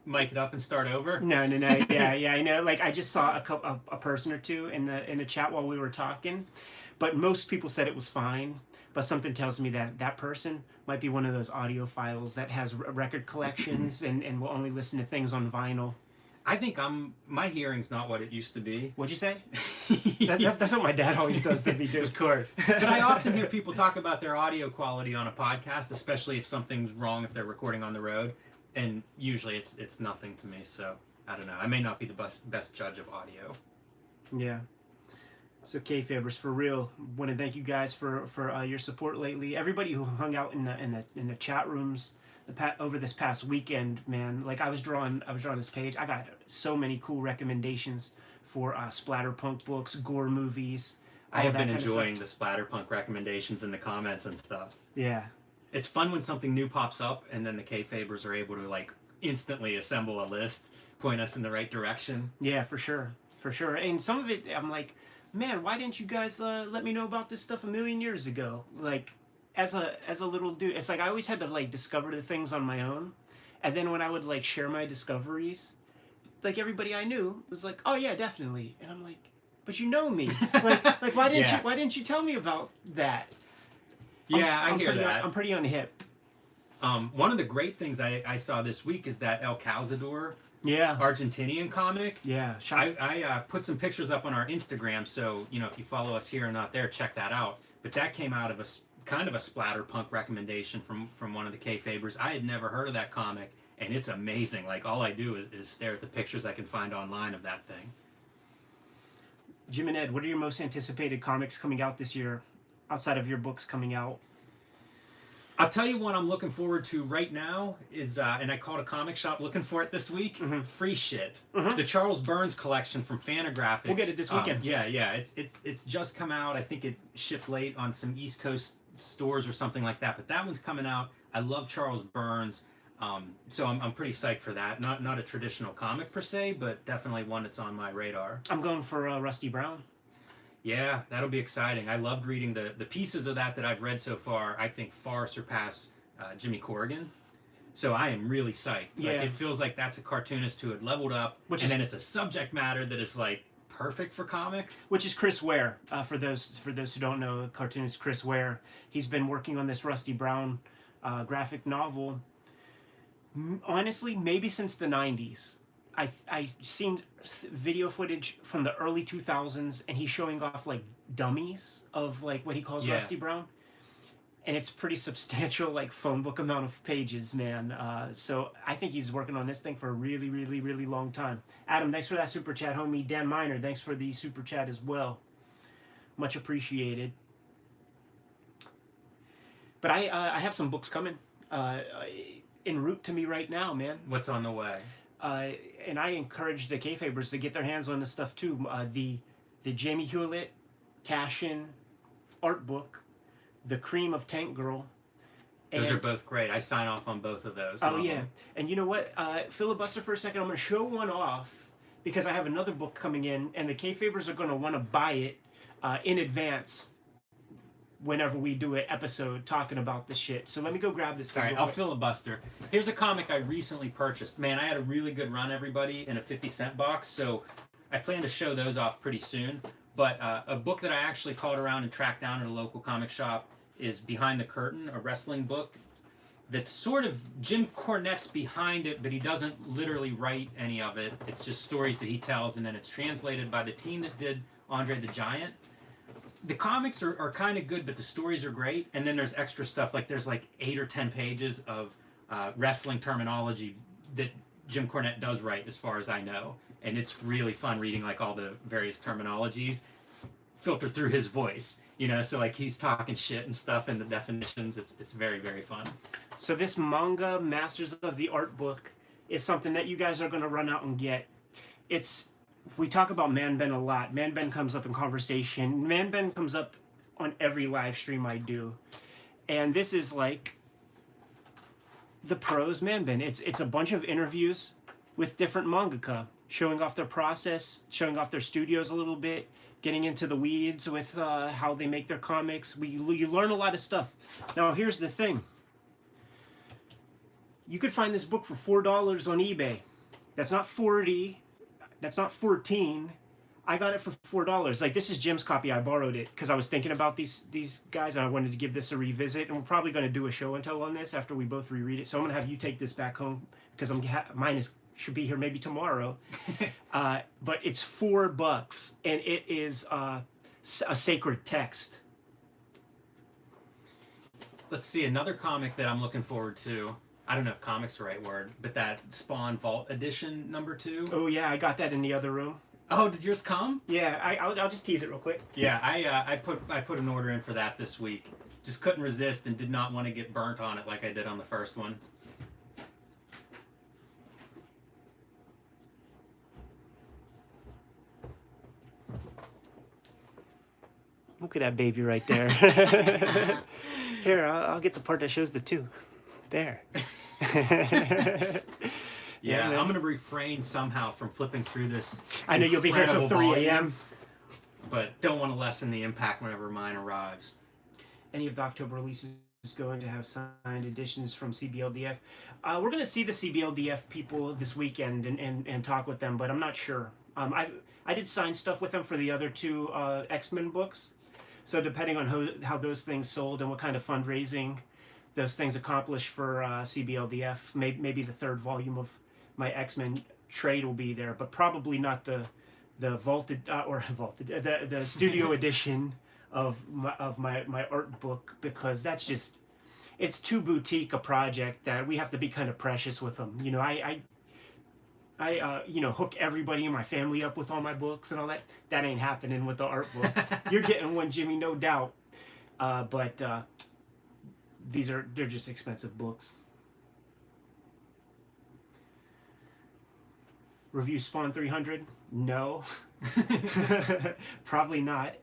mic it up and start over? No. Yeah, I know. Like, I just saw a person or two in the chat while we were talking, but most people said it was fine. But something tells me that person might be one of those audiophiles that has record collections and will only listen to things on vinyl. I think my hearing's not what it used to be. What'd you say? That's what my dad always does to me, dude. Of course. But I often hear people talk about their audio quality on a podcast, especially if something's wrong if they're recording on the road. And usually it's nothing to me, so I don't know. I may not be the best judge of audio. Yeah. So Kayfabers, for real, want to thank you guys for your support lately. Everybody who hung out in the chat rooms over this past weekend, man. Like I was drawing this page. I got so many cool recommendations for splatterpunk books, gore movies. I have been enjoying the splatterpunk recommendations in the comments and stuff. Yeah. It's fun when something new pops up and then the Kayfabers are able to like instantly assemble a list, point us in the right direction. Yeah, for sure. And some of it, I'm like, man, why didn't you guys let me know about this stuff a million years ago? Like, as a little dude, it's like I always had to like discover the things on my own, and then when I would like share my discoveries, like everybody I knew was like, oh yeah, definitely, and I'm like, but you know me, like why didn't you tell me about that? Yeah, I hear that. I'm pretty on the hip. One of the great things I saw this week is that El Cazador. Yeah. Argentinian comic. Yeah. I put some pictures up on our Instagram, so if you follow us here and not there, check that out. But that came out of a kind of a splatterpunk recommendation from one of the Kayfabers. I had never heard of that comic, and it's amazing. Like all I do is stare at the pictures I can find online of that thing. Jim and Ed, what are your most anticipated comics coming out this year, outside of your books coming out? I'll tell you what I'm looking forward to right now is, and I called a comic shop looking for it this week. Mm-hmm. Free Shit, the Charles Burns collection from Fantagraphics. We'll get it this weekend. Yeah, it's just come out. I think it shipped late on some East Coast stores or something like that. But that one's coming out. I love Charles Burns, so I'm pretty psyched for that. Not a traditional comic per se, but definitely one that's on my radar. I'm going for Rusty Brown. Yeah, that'll be exciting. I loved reading the pieces of that I've read so far. I think far surpass Jimmy Corrigan. So I am really psyched. Yeah. Like, it feels like that's a cartoonist who had leveled up, then it's a subject matter that is like perfect for comics. Which is Chris Ware. For those who don't know, cartoonist Chris Ware. He's been working on this Rusty Brown graphic novel. Honestly, maybe since the 90s. I seen video footage from the early 2000s, and he's showing off like dummies of like what he calls Rusty Brown, and it's pretty substantial, like phone book amount of pages, man. So I think he's working on this thing for a really, really, really long time. Adam, thanks for that super chat, homie. Dan Miner, thanks for the super chat as well. Much appreciated. But I have some books coming en route to me right now, man. What's on the way? And I encourage the Kayfabers to get their hands on this stuff too. The Jamie Hewlett Cashin art book, The Cream of Tank Girl. Those are both great. I sign off on both of those. Oh yeah, and you know what? Filibuster for a second. I'm going to show one off because I have another book coming in, and the Kayfabers are going to want to buy it in advance whenever we do an episode talking about the shit. So let me go grab this thing. All right, I'll filibuster. Here's a comic I recently purchased. Man, I had a really good run, everybody, in a 50-cent box, so I plan to show those off pretty soon. But a book that I actually called around and tracked down at a local comic shop is Behind the Curtain, a wrestling book that's sort of Jim Cornette's behind it, but he doesn't literally write any of it. It's just stories that he tells, and then it's translated by the team that did Andre the Giant. The comics are kind of good, but the stories are great. And then there's extra stuff, like there's like 8 or 10 pages of wrestling terminology that Jim Cornette does write, as far as I know. And it's really fun reading like all the various terminologies filtered through his voice. You know, so like he's talking shit and stuff and the definitions. It's very, very fun. So this manga Masters of the Art book is something that you guys are going to run out and get. We talk about Man Ben a lot. Man Ben comes up in conversation. Man Ben comes up on every live stream I do. And this is like the pros Man Ben. It's a bunch of interviews with different mangaka, showing off their process, showing off their studios a little bit, getting into the weeds with how they make their comics. You learn a lot of stuff. Now, here's the thing. You could find this book for $4 on eBay. That's not 40. That's not 14. I got it for $4. Like, this is Jim's copy. I borrowed it because I was thinking about these guys, and I wanted to give this a revisit. And we're probably going to do a show and tell on this after we both reread it. So I'm going to have you take this back home because mine should be here maybe tomorrow. But it's $4, and it is a sacred text. Let's see, another comic that I'm looking forward to. I don't know if comic's the right word, but that Spawn Vault Edition #2. Oh yeah, I got that in the other room. Oh, did yours come? Yeah, I'll just tease it real quick. Yeah, I put an order in for that this week. Just couldn't resist and did not want to get burnt on it like I did on the first one. Look at that baby right there. Here, I'll get the part that shows the 2. There. Yeah, I'm going to refrain somehow from flipping through this. I know you'll be here till 3 a.m. But don't want to lessen the impact whenever mine arrives. Any of the October releases is going to have signed editions from CBLDF. We're going to see the CBLDF people this weekend and talk with them, but I'm not sure. I did sign stuff with them for the other 2 X-Men books. So depending on how those things sold and what kind of fundraising those things accomplished for CBLDF, maybe the 3rd volume of my X-Men trade will be there, but probably not the studio edition of my art book, because that's just, it's too boutique a project that we have to be kind of precious with them. You know, I hook everybody in my family up with all my books and all that. That ain't happening with the art book. You're getting one, Jimmy, no doubt. But they're just expensive books. Review Spawn 300? No. Probably not.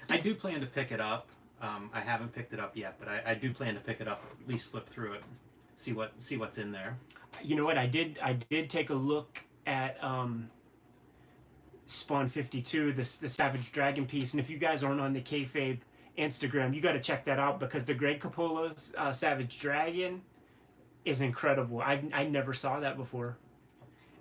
I do plan to pick it up. I haven't picked it up yet, but I do plan to pick it up, at least flip through it, see what's in there. You know what? I did take a look at Spawn 52, the Savage Dragon piece, and if you guys aren't on the Kayfabe Instagram, you got to check that out, because the Greg Capullo's Savage Dragon is incredible. I never saw that before.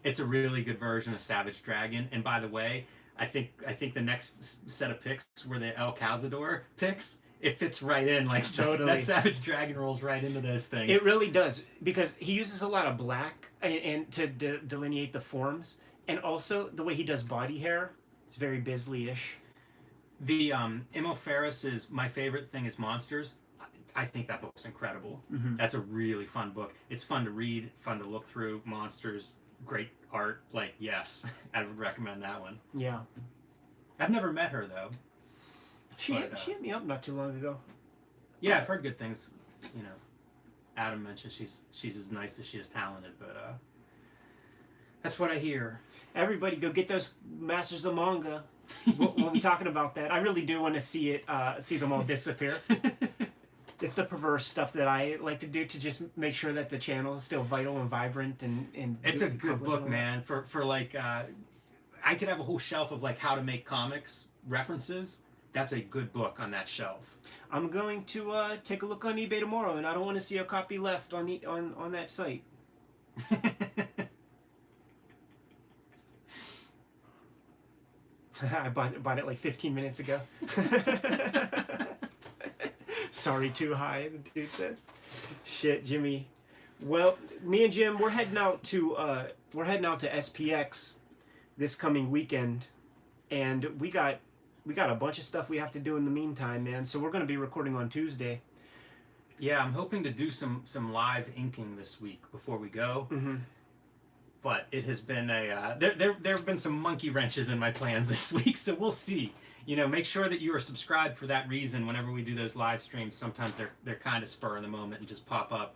It's a really good version of Savage Dragon, and by the way, I think the next set of picks were the El Cazador picks. It fits right in, like totally. That Savage Dragon rolls right into those things. It really does, because he uses a lot of black and to delineate the forms, and also the way he does body hair. It's very Bisley-ish. The Emil Ferris's My Favorite Thing is Monsters. I think that book's incredible. Mm-hmm. That's a really fun book. It's fun to read, fun to look through. Monsters, great art. Like, yes, I would recommend that one. Yeah. I've never met her, though. She hit me up not too long ago. Yeah, I've heard good things. You know, Adam mentioned she's as nice as she is talented, but that's what I hear. Everybody, go get those Masters of Manga. We'll be talking about that. I really do want to see them all disappear. It's the perverse stuff that I like to do to just make sure that the channel is still vital and vibrant and it's a good book, man. For like, I could have a whole shelf of like how to make comics references. That's a good book on that shelf. I'm going to take a look on eBay tomorrow, and I don't want to see a copy left on that site. I bought it like 15 minutes ago. Sorry, too high, the dude says. Shit, Jimmy. Well, me and Jim, we're heading out to SPX this coming weekend, and we got a bunch of stuff we have to do in the meantime, man. So we're going to be recording on Tuesday. Yeah, I'm hoping to do some live inking this week before we go. Mm-hmm. But it has been there have been some monkey wrenches in my plans this week, so we'll see. You know, make sure that you are subscribed for that reason. Whenever we do those live streams, sometimes they're kind of spur of the moment and just pop up.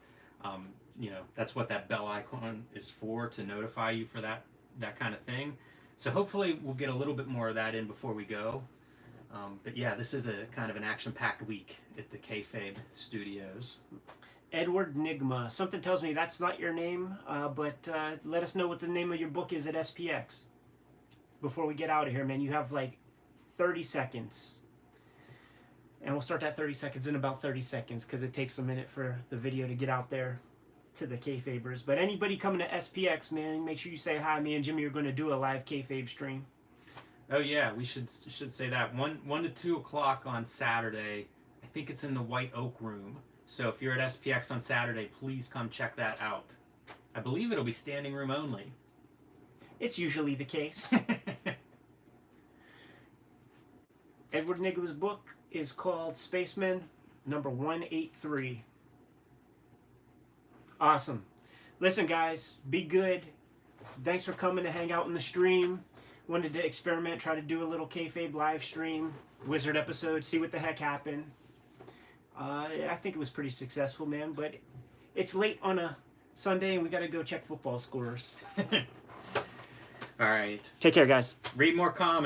You know, that's what that bell icon is for, to notify you for that kind of thing. So hopefully we'll get a little bit more of that in before we go. But yeah, this is a kind of an action-packed week at the Kayfabe Studios. Edward Nigma. Something tells me that's not your name, but let us know what the name of your book is at SPX before we get out of here, man. You have like 30 seconds. And we'll start that 30 seconds in about 30 seconds because it takes a minute for the video to get out there to the Kayfabers. But anybody coming to SPX, man, make sure you say hi. Me and Jimmy are going to do a live Kayfabe stream. Oh yeah, we should say that. 1 to 2 o'clock on Saturday. I think it's in the White Oak Room. So if you're at SPX on Saturday, please come check that out. I believe it'll be standing room only. It's usually the case. Edward Nigma's book is called Spaceman number 183. Awesome. Listen, guys, be good. Thanks for coming to hang out in the stream. Wanted to experiment, try to do a little Kayfabe live stream, Wizard episode, see what the heck happened. I think it was pretty successful, man, but it's late on a Sunday and we got to go check football scores. All right. Take care, guys. Read more comics.